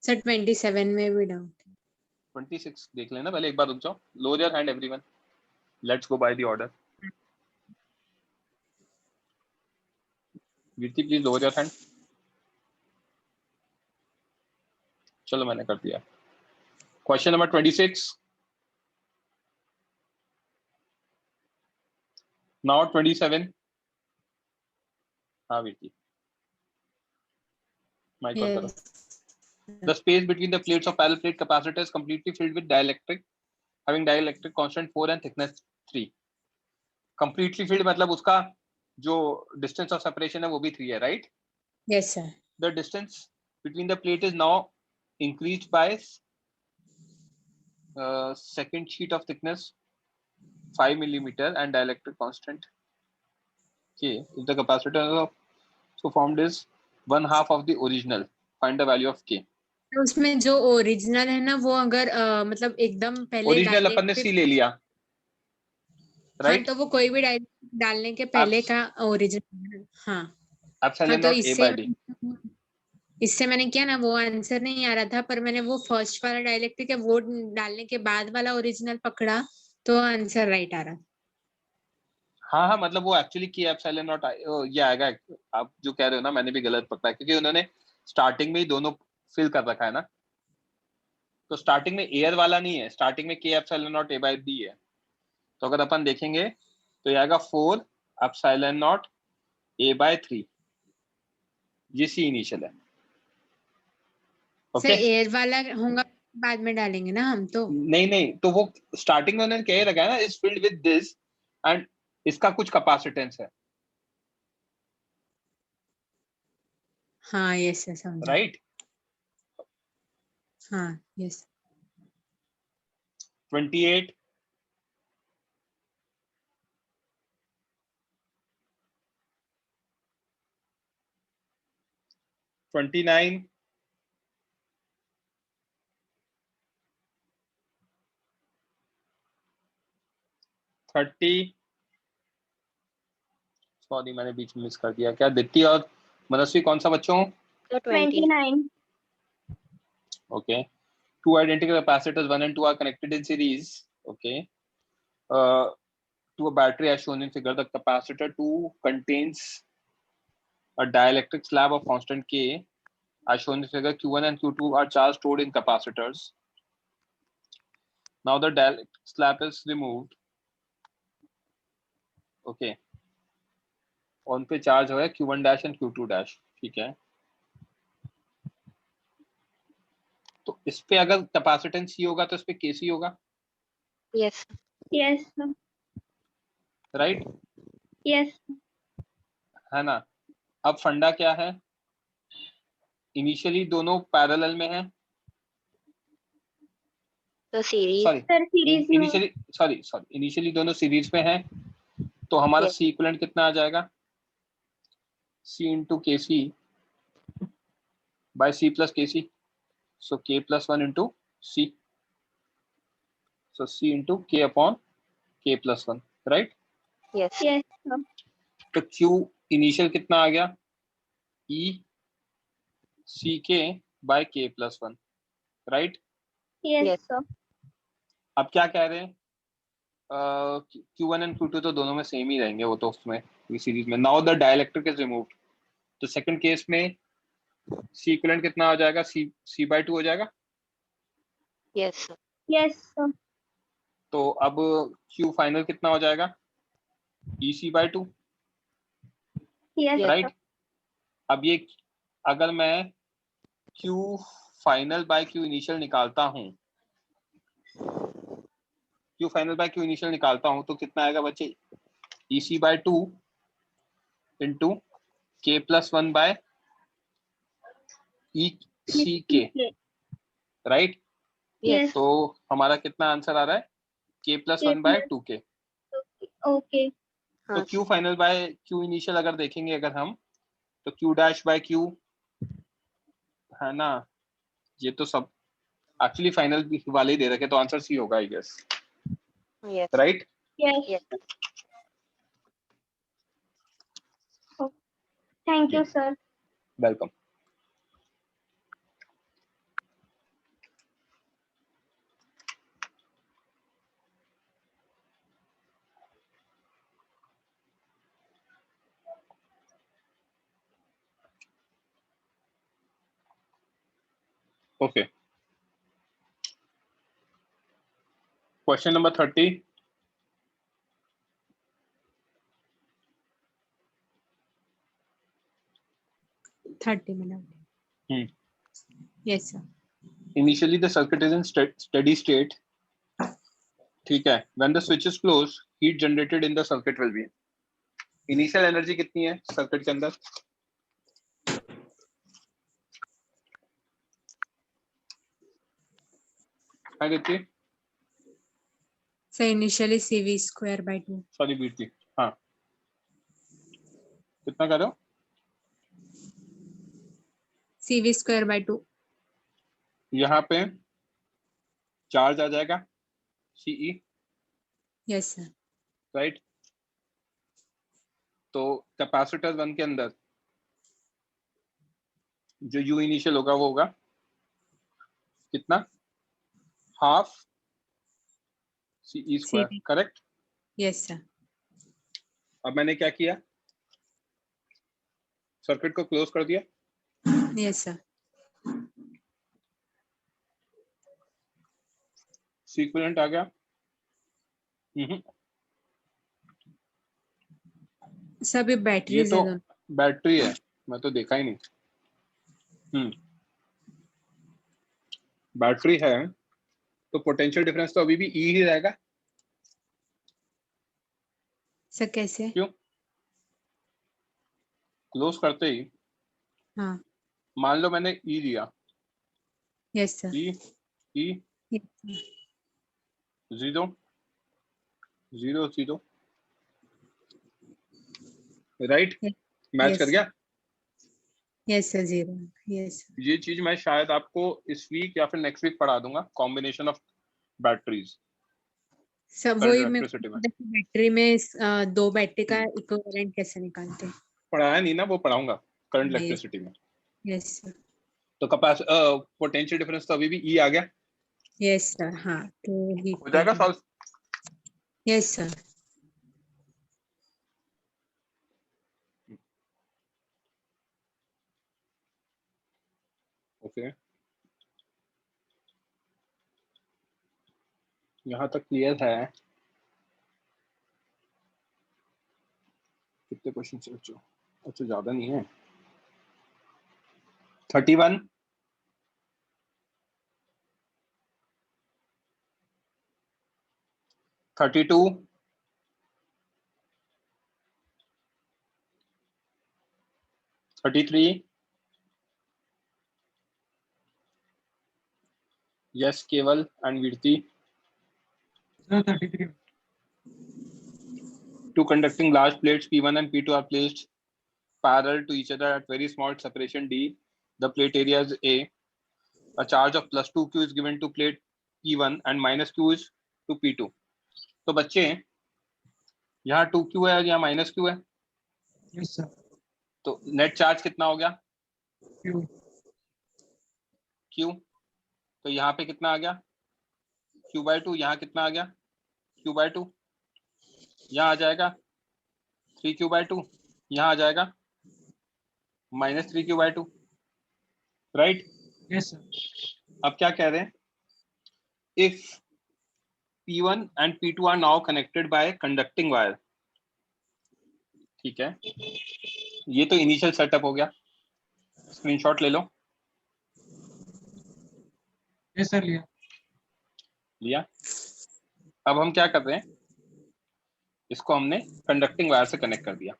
सर 27 में भी डाउट। 26 देख लेना पहले, एक बार रुक जाओ। Lower your hand everyone, let's go by the order. Kirti please lower your hand. चलो मैंने कर दिया। Question number 26। नाउ 27। हाँ कीर्ति माइक ऑन करो। The space between the plates of parallel plate capacitor is completely filled with dielectric having dielectric constant 4 and thickness 3. Completely filled मतलब उसका जो distance of separation है वो भी 3 है, right? Yes sir. The distance between the plate is now increased by second sheet of thickness 5 millimeter and dielectric constant K. If the capacitor so formed is 1/2 of the original, find the value of K. तो उसमें जो ओरिजिनल है ना, वो अगर मतलब एकदम पहले ओरिजिनल अपन ने सी ले लिया, राइट? हाँ, तो वो कोई भी डायरेक्ट डालने के पहले का ओरिजिनल। हाँ हाँ, तो इससे मैंने किया ना, वो आंसर नहीं आ रहा था, पर मैंने वो फर्स्ट वाला डायलेक्ट्रिक है वो डालने के बाद वाला ओरिजिनल पकड़ा तो आंसर राइट आ रहा। हाँ हाँ, मतलब वो एक्चुअली की एप्सिलॉन नॉट ये आएगा। आप जो कह रहे हो ना, मैंने भी गलत पकड़ा, क्योंकि उन्होंने स्टार्टिंग में ही दोनों फिल कर रखा है ना। तो स्टार्टिंग में एयर वाला नहीं है, स्टार्टिंग में के epsilon naught A by D है। तो अगर अपन देखेंगे तो ये आएगा 4 एप्सिलॉन नॉट ए बाय 3। ये सी इनिशियल है। ओके, एयर वाला होगा बाद में डालेंगे ना हम तो। नहीं नहीं, तो वो स्टार्टिंग में उन्होंने कह रखा है ना, is filled with this and इसका कुछ कैपेसिटेंस है। हाँ यस यस समझा। राइट? हाँ यस। 28 29 30 सॉरी मैंने बीच में मिस कर दिया। क्या दित्ती और मनस्वी कौन सा बच्चों? 29. Okay. Two identical capacitors 1 and 2 are connected in series. Okay. To a battery as shown in figure, the capacitor 2 contains a dielectric slab of constant K as shown in the figure, Q1 and Q2 are charged stored in capacitors. Now the dielectric slab is removed. Okay. On पे चार्ज हो है Q1 dash and Q2 dash. ठीक है. तो इस पे अगर कैपेसिटेंस C होगा तो इस पे KC होगा. Yes. Yes, sir. Right. Yes. है ना. अब फंडा क्या है? इनिशियली दोनों पैरेलल में है. The series. Sorry Sir, series में इनिशियली दोनों सीरीज में है. तो हमारा Yes. C इक्विवेलेंट कितना आ जाएगा? C into KC by C plus KC. So K plus 1 into C. So C into K upon K plus 1. Right? Yes. Yes, sir. तो Q इनिशियल कितना आ गया? E CK by K plus 1. Right? Yes, Yes. sir. अब क्या कह रहे हैं? Q1 and Q2 तो दोनों में सेम ही रहेंगे, वो तो उसमें सीरीज में. Now the dielectric is removed. तो सेकंड केस में C इक्विवेलेंट कितना हो जाएगा? C by 2 हो जाएगा. Yes. Sir. Yes, sir. तो अब Q फाइनल कितना हो जाएगा? EC by 2. Yes, Yes. राइट. अब ये अगर मैं Q final by Q initial निकालता हूँ, Q final by Q initial निकालता हूँ तो कितना आएगा बच्चे? EC by 2 into K plus 1 by ECK. Right. Yes. तो हमारा कितना आंसर आ रहा है? K plus 1 by 2K. Okay. तो हाँ. Q final by Q initial अगर देखेंगे अगर हम, तो Q डैश बाय Q है ना. ये तो सब एक्चुअली फाइनल वाले ही दे रखे, तो आंसर C होगा आई गेस. Yes. राइट. Yes. Yes. Thank you, sir. Welcome. Okay. Question number 30. Yes, sir. Initially the circuit is in steady state. ठीक है. When the switch is closed, heat generated in the circuit will be. Initial energy कितनी है सर्किट के अंदर? क्या कितनी? So initially CV square by 2. Sorry बीट थी. हाँ. कितना कर रहे हो? CV square by 2. यहाँ पे चार्ज आ जाएगा CE. Yes, sir. राइट. तो कैपेसिटर 1 के अंदर जो U इनिशियल होगा वो होगा कितना? Half CE square. CV. Correct. Yes, sir. अब मैंने क्या किया? सर्किट को क्लोज कर दिया. Yes, sir. C इक्विवेलेंट आ गया. सभी ये बैटरीज तो है. बैटरी है, मैं तो देखा ही नहीं. बैटरी है तो पोटेंशियल डिफरेंस तो अभी भी E ही रहेगा. सर कैसे? क्यों? क्लोज करते ही हाँ. मान लो मैंने E दिया. Yes, sir. E Yes, sir. 0 0 0. Right. Match Yes, कर गया. Yes, sir. 0. Yes, sir. ये चीज मैं शायद आपको इस वीक या फिर नेक्स्ट वीक पढ़ा दूंगा. कॉम्बिनेशन ऑफ बैटरीज सब करंट वही में इलेक्ट्रिसिटी में. बैटरी में दो बैटरी का इक्विवेलेंट कैसे निकालते हैं? पढ़ाया नहीं ना, वो पढ़ाऊंगा करंट Yes. इलेक्ट्रिसिटी में. Yes, sir. तो पोटेंशियल डिफरेंस तो अभी भी E आ गया. Yes, sir. हाँ तो हो जाएगा सॉल्व. Yes, sir. ओके, यहाँ तक क्लियर है। कितने क्वेश्चन से बच्चों? अच्छा ज्यादा नहीं है। 31, 32, 33, यस केवल एंड वीरती। Sir 33 Two conducting large plates P1 and P2 are placed parallel to each other at very small separation d. The plate area is A. A charge of plus 2q is given to plate P1 and minus q is to P2. तो बच्चे यहाँ 2q है या माइनस q है? यस सर तो नेट चार्ज कितना हो गया? Q q। तो यहाँ पे कितना आ गया? q/2। यहाँ कितना आ गया? q/2। यहाँ आ जाएगा 3q/2। यहाँ आ जाएगा -3q/2, राइट? यस सर अब क्या कह रहे हैं? If P1 and P2 are now connected by conducting wire, ठीक है, ये तो इनिशियल सेटअप हो गया, स्क्रीनशॉट ले लो। यस सर लिया लिया। अब हम क्या कर रहे हैं, इसको हमने कंडक्टिंग वायर से कनेक्ट कर दिया।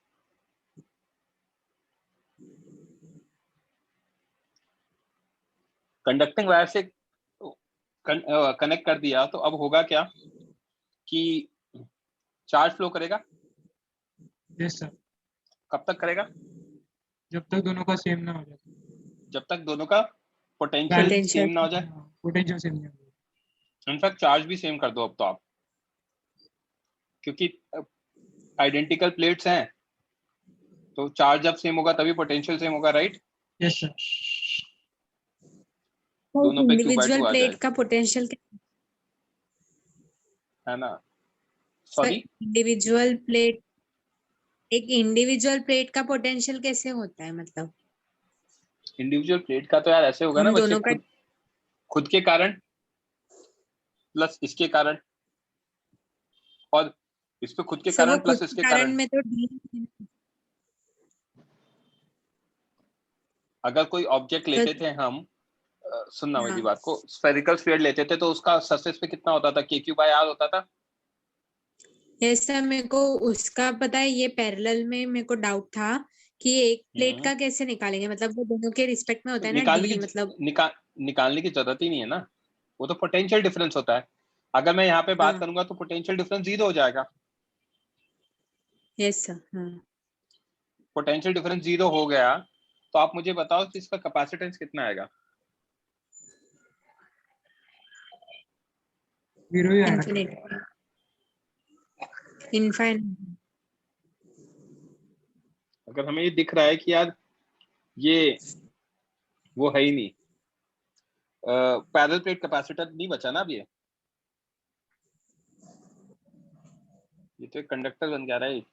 कंडक्टिंग वायर से कनेक्ट कर दिया तो अब होगा क्या कि चार्ज फ्लो करेगा। यस सर कब तक करेगा? जब तक दोनों का सेम ना हो जाए, जब तक दोनों का पोटेंशियल सेम ना हो जाए। पोटेंशियल सेम नहीं हो इनफैक्ट चार्ज भी सेम कर दो अब तो आप, क्योंकि आइडेंटिकल प्लेट्स हैं, तो चार्ज जब सेम होगा तभी पोटेंशियल सेम होगा, राइट? यस सर दोनों पे इंडिविजुअल q/2 आ प्लेट जाएगा, का पोटेंशियल है ना? सॉरी, इंडिविजुअल प्लेट, एक इंडिविजुअल प्लेट का पोटेंशियल कैसे होता है? मतलब इंडिविजुअल प्लेट का तो यार ऐसे होगा ना उन बच्चे, दोनों का खुद के कारण प्लस इसके कारण, और इस पे खुद के सब वो कारण खुद प्लस इसके के कारण कारण। में तो अगर कोई ऑब्जेक्ट लेते थे हम, सुनना मेरी बात को, स्फेरिकल स्फीयर लेते थे तो उसका सरफेस पे कितना होता था? kq/r होता था। यस सर, मेरे को उसका पता है। ये पैरेलल में मेरे को डाउट था कि एक प्लेट का कैसे निकालेंगे, मतलब वो दोनों के रिस्पेक्ट में होता है ना निकालने डी, की मतलब निकालने की जरूरत ही नहीं है ना, वो तो पोटेंशियल डिफरेंस होता है। अगर मैं यहाँ पे बात हाँ। करूंगा तो पोटेंशियल डिफरेंस 0 हो जाएगा। यस सर, हाँ। पोटेंशियल डिफरेंस 0 हो गया तो आप मुझे बताओ कि इसका कैपेसिटेंस कितना आएगा? 0 ही आएगा। इनफाइनाइट। अगर हमें ये दिख रहा है कि यार ये वो है ही नहीं, पैरेलल प्लेट कैपेसिटर नहीं बचा ना अब, ये तो एक कंडक्टर बन गया, राइट?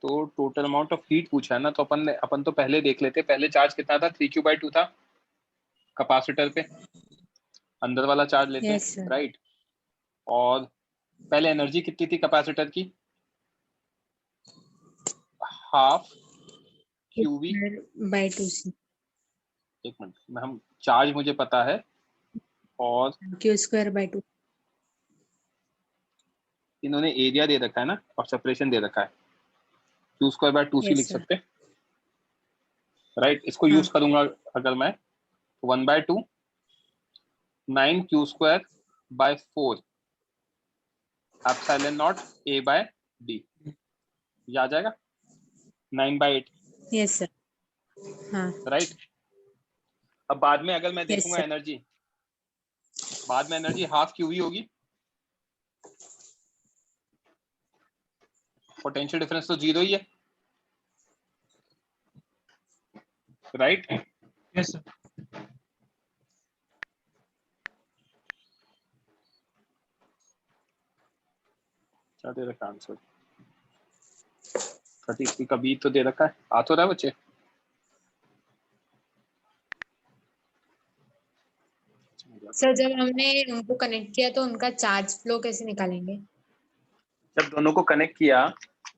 तो टोटल अमाउंट ऑफ हीट पूछा है ना, तो अपन तो पहले देख लेते। पहले चार्ज कितना था? 3q/2 था कैपेसिटर पे, अंदर वाला चार्ज लेते हैं, राइट? और पहले एनर्जी कितनी थी कैपेसिटर की? Half qv/2c। एक मिनट में, हम चार्ज मुझे पता है, और q²/2। इन्होंने एरिया दे रखा है ना, और सेपरेशन दे रखा है, q²/2c लिख सकते हैं, राइट? इसको यूज करूंगा अगर मैं, 1/2 9q²/4 एप्सिलॉन नॉट a/d, ये आ जाएगा 9/8। यस सर, हाँ। राइट? अब बाद में अगर मैं देखूंगा एनर्जी, बाद में एनर्जी हाफ qv होगी। पोटेंशियल डिफरेंस तो 0 ही है, राइट? यस सर क्या दे रखा आंसर? 33 का बी तो दे रखा है, आ तो रहा है बच्चे? सर जब हमने उनको कनेक्ट किया तो उनका चार्ज फ्लो कैसे निकालेंगे? जब दोनों को कनेक्ट किया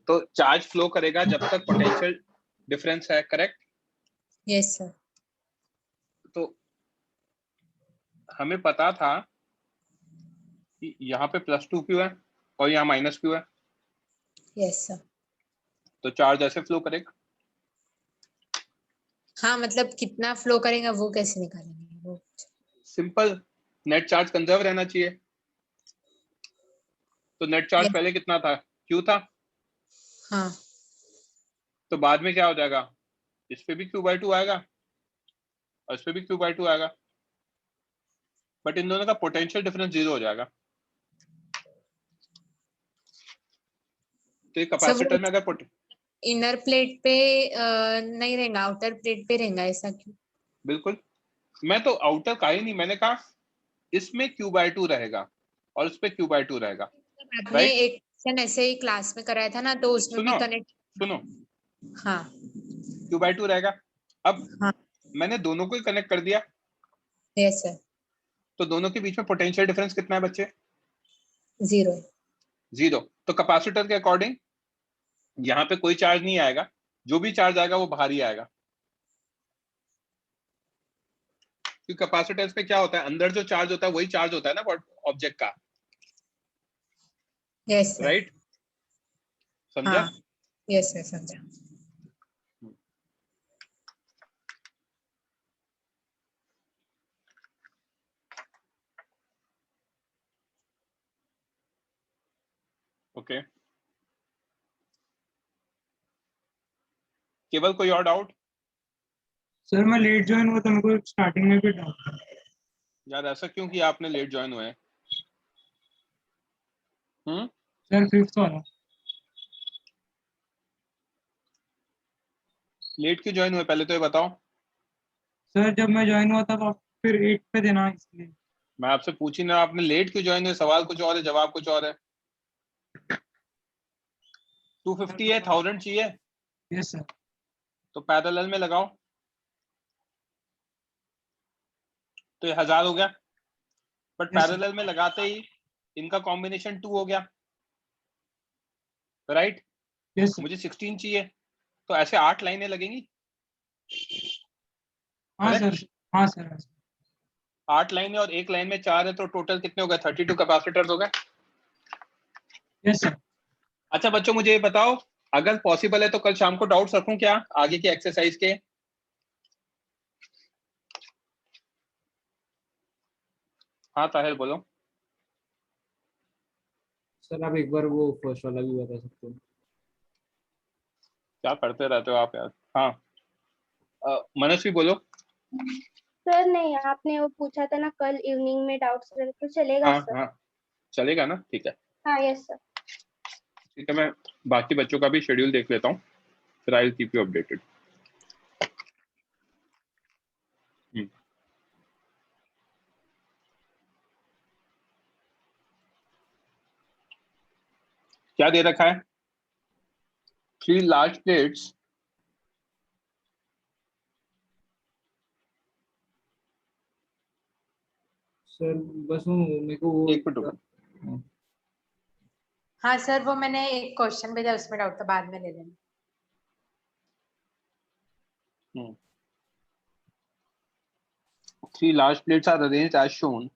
तो चार्ज फ्लो करेगा जब तक पोटेंशियल डिफरेंस है, करेक्ट? Yes sir. तो हमें पता था कि यहाँ पे +2Q है और यहाँ -Q है, यस सर। तो चार्ज ऐसे फ्लो करेगा। हाँ मतलब कितना फ्लो करेगा वो कैसे निकालेंगे वो? सिंपल, नेट चार्ज कंजर्व रहना चाहिए। तो नेट चार्ज Yes. पहले कितना था? Q था। हाँ तो बाद में क्या हो जाएगा? इस पे भी Q/2 आएगा और इस पे भी Q/2 आएगा, बट इन दोनों का पोटेंशियल डिफरेंस 0 हो जाएगा। तो ये कैपेसिटर में अगर इनर प्लेट पे नहीं रहेगा, आउटर प्लेट पे रहेगा, ऐसा क्यों? बिल्कुल, मैं तो आउटर का ही नहीं, मैंने कहा इसमें Q/2 रहेगा और इस पे Q/2 रहेगा। आपने Right? एक क्वेश्चन ऐसे ही क्लास में कराया था ना, तो उसमें भी कनेक्ट। सुनो, हाँ Q/2 रहेगा। अब हाँ मैंने दोनों को ही कनेक्ट कर दिया, यस सर। तो दोनों के बीच में पोटेंशियल डिफरेंस कितना है बच्चे? 0। 0। तो कैपेसिटर के अकॉर्डिंग यहाँ पे कोई चार्ज नहीं आएगा, जो भी चार्ज आएगा वो बाहर ही आएगा। क्योंकि कैपेसिटेंस पे क्या होता है, अंदर जो चार्ज होता है वही चार्ज होता है ना ऑब्जेक्ट का, यस सर। राइट? समझा? हाँ यस सर, समझा। ओके, केवल कोई और डाउट? सर मैं लेट ज्वाइन हुआ था, मेरे को स्टार्टिंग में भी डाउट था। यार ऐसा क्यों किया आपने, लेट ज्वाइन हुए? सर 5th वाला। लेट क्यों ज्वाइन हुए पहले तो ये बताओ। सर जब मैं ज्वाइन हुआ था तो फिर 8 पे देना, इसलिए। मैं आपसे पूछ ही ना, आपने लेट क्यों ज्वाइन हुए? सवाल कुछ और है, जवाब कुछ और है। 250 है, 1000 चाहिए यस सर। तो पैरेलल में लगाओ, तो ये 1000 हो गया, बट Yes, sir. पैरेलल में लगाते ही इनका कॉम्बिनेशन 2 हो गया, राइट? Yes sir. मुझे 16 चाहिए, तो ऐसे 8 लाइनें लगेंगी। हाँ Correct? सर, हाँ सर। 8 लाइनें और एक लाइन में 4 है, तो टोटल कितने हो गए? 32 कैपेसिटर्स हो गए। Yes sir. अच्छा बच्चों, मुझे ये बताओ, अगर पॉसिबल है तो कल शाम को डाउट्स रखूं क्या आगे की एक्सरसाइज के? हाँ ताहिर बोलो। सर आप एक बार वो फर्स्ट वाला भी बता सकते हो? क्या करते रहते हो आप यार। हाँ मनस्वी बोलो। सर नहीं, आपने वो पूछा था ना कल इवनिंग में डाउट्स तो चलेगा हाँ सर? हाँ चलेगा ना, ठीक है। हाँ यस सर। ठीक है, मैं बाकी बच्चों का भी शेड्यूल देख लेता हूँ, फिर I will keep you updated. क्या दे रखा है? 3 लार्ज प्लेट्स सर बस वो मेरे को वो एक मिनट। हाँ सर, वो मैंने एक क्वेश्चन भेजा, उसमें डाउट था, बाद में ले लेना। 3 large plates are arranged as shown.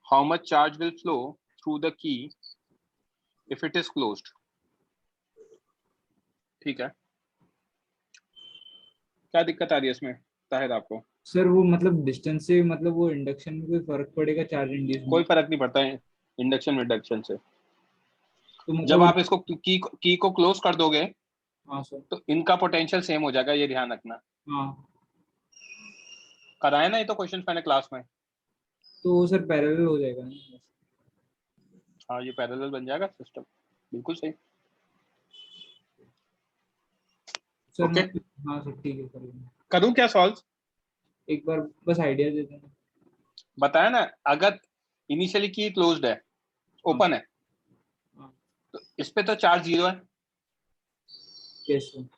How much charge will flow through the key if it is closed? ठीक है, क्या दिक्कत आ रही है इसमें ताहिर आपको? सर वो मतलब डिस्टेंस से मतलब वो इंडक्शन में कोई फर्क पड़ेगा चार्ज इंड्यूस में? कोई फर्क नहीं पड़ता है इंडक्शन विंडक्शन से। तो मतलब जब आप इसको की को क्लोज कर दोगे हाँ सर। तो इनका पोटेंशियल सेम हो जाएगा, ये ध्यान रखना। हाँ कराया ना ये तो क्वेश्चन मैंने क्लास में। तो वो सर पैरेलल हो जाएगा ना? हाँ ये पैरेलल बन जाएगा सिस्टम, बिल्कुल सही। सर ओके, हाँ सर ठीक है सर। करूँ क्या सॉल्व? एक बार बस आइडिया दे देना। बताया ना, अगर इनिशियली की क्लोज्ड है, ओपन है, तो इस पे तो चार्ज 0 है। Yes sir.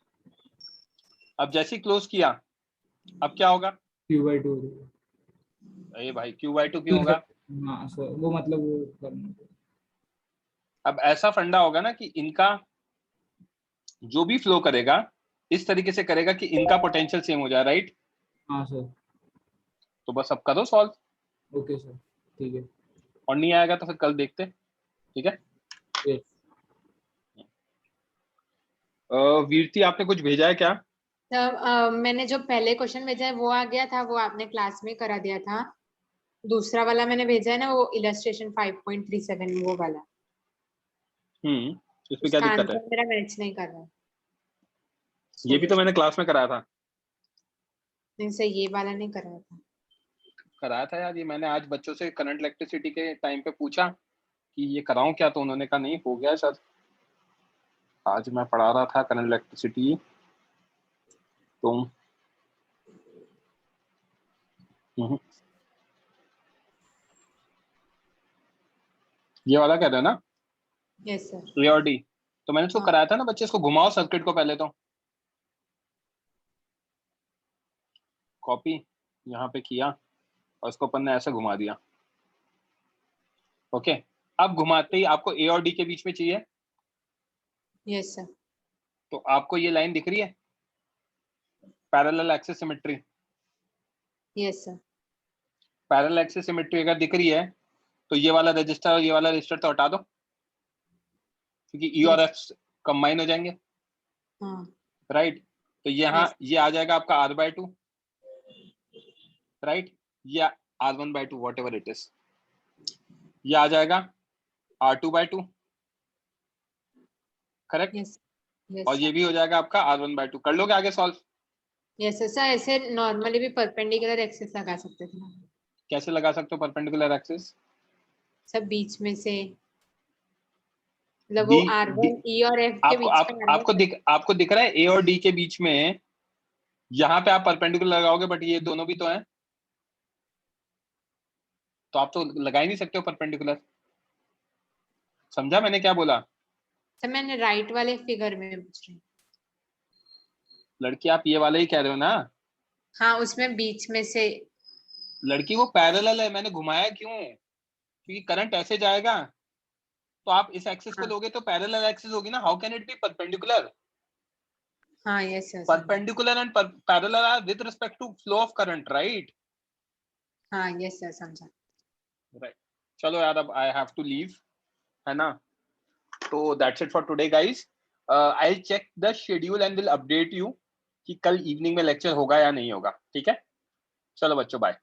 अब जैसे ही क्लोज किया, अब क्या होगा? Q/2 हो जाएगा। ये भाई Q/2 क्यों होगा? हाँ सर, वो मतलब वो करना। अब ऐसा फंडा होगा ना कि इनका जो भी फ्लो करेगा इस तरीके से करेगा कि इनका पोटेंशियल सेम हो जाए, राइट? हाँ सर। तो बस अब करो सॉल्व, ओके सर, ठीक है। और नहीं आएगा तो फिर कल देखते, ठीक है? Yes. वीरती आपने कुछ भेजा है क्या? मैंने जो पहले क्वेश्चन भेजा है वो आ गया था, वो आपने क्लास में करा दिया था। दूसरा वाला मैंने भेजा है ना, वो इलस्ट्रेशन 5.37 वो वाला। इसमें क्या उसका दिक्कत है? आंसर मेरा मैच नहीं कर रहा। ये भी तो मैंने क्लास में कराया था। नहीं सर, ये वाला नहीं कराया था। कराया था यार, ये मैंने आज बच्चों से करंट इलेक्ट्रिसिटी के टाइम पे पूछा कि ये कराऊं क्या, तो उन्होंने कहा नहीं हो गया सर। आज मैं पढ़ा रहा था करंट इलेक्ट्रिसिटी, तो ये वाला कह रहे हो ना? Yes sir. A और D, तो मैंने इसको कराया था ना बच्चे, इसको घुमाओ सर्किट को पहले, तो कॉपी यहाँ पे किया और इसको अपन ने ऐसे घुमा दिया। ओके, अब घुमाते ही आपको A और D के बीच में चाहिए। Yes sir. तो आपको ये लाइन दिख रही है, parallel axis symmetry. Yes sir. Parallel axis symmetry अगर दिख रही है तो ये वाला रजिस्टर और ये वाला रजिस्टर तो हटा दो, क्योंकि E और F कंबाइन हो जाएंगे, राइट? तो यहाँ ये आ जाएगा आपका R/2, राइट? ये R1/2 what ever it is, ये आ जाएगा R2/2, करेक्ट? और ये भी हो जाएगा आपका R1/2। कर लोगे आगे सॉल्व? Yes sir. ऐसे नॉर्मली भी परपेंडिकुलर एक्सिस लगा सकते थे ना? कैसे लगा सकते हो परपेंडिकुलर एक्सिस? सब बीच में से, मतलब वो R1 E और F के बीच में आपको दिख रहा है A और D के बीच में, यहाँ पे आप परपेंडिकुलर लगाओगे, बट ये दोनों भी तो हैं, तो आप तो लगा ही नहीं सकते हो परपेंडिकुलर। समझा मैंने क्या बोला? सर मैंने राइट वाले फिगर में पूछ रही हूँ। लड़की आप ये वाला ही कह रहे हो ना? हाँ, उसमें बीच में से। लड़की वो पैरेलल है, मैंने घुमाया क्यों? क्योंकि करंट ऐसे जाएगा, तो आप इस एक्सिस को लोगे तो पैरेलल एक्सिस होगी ना, how can it be perpendicular? हाँ yes sir. Perpendicular and parallel are with respect to flow of current, right? हाँ यस सर, समझा। राइट, चलो यार अब आई हैव टू लीव, है ना? तो that's it for today guys. I will check the schedule and will update you कि कल इवनिंग में लेक्चर होगा या नहीं होगा, ठीक है? चलो बच्चों, बाय।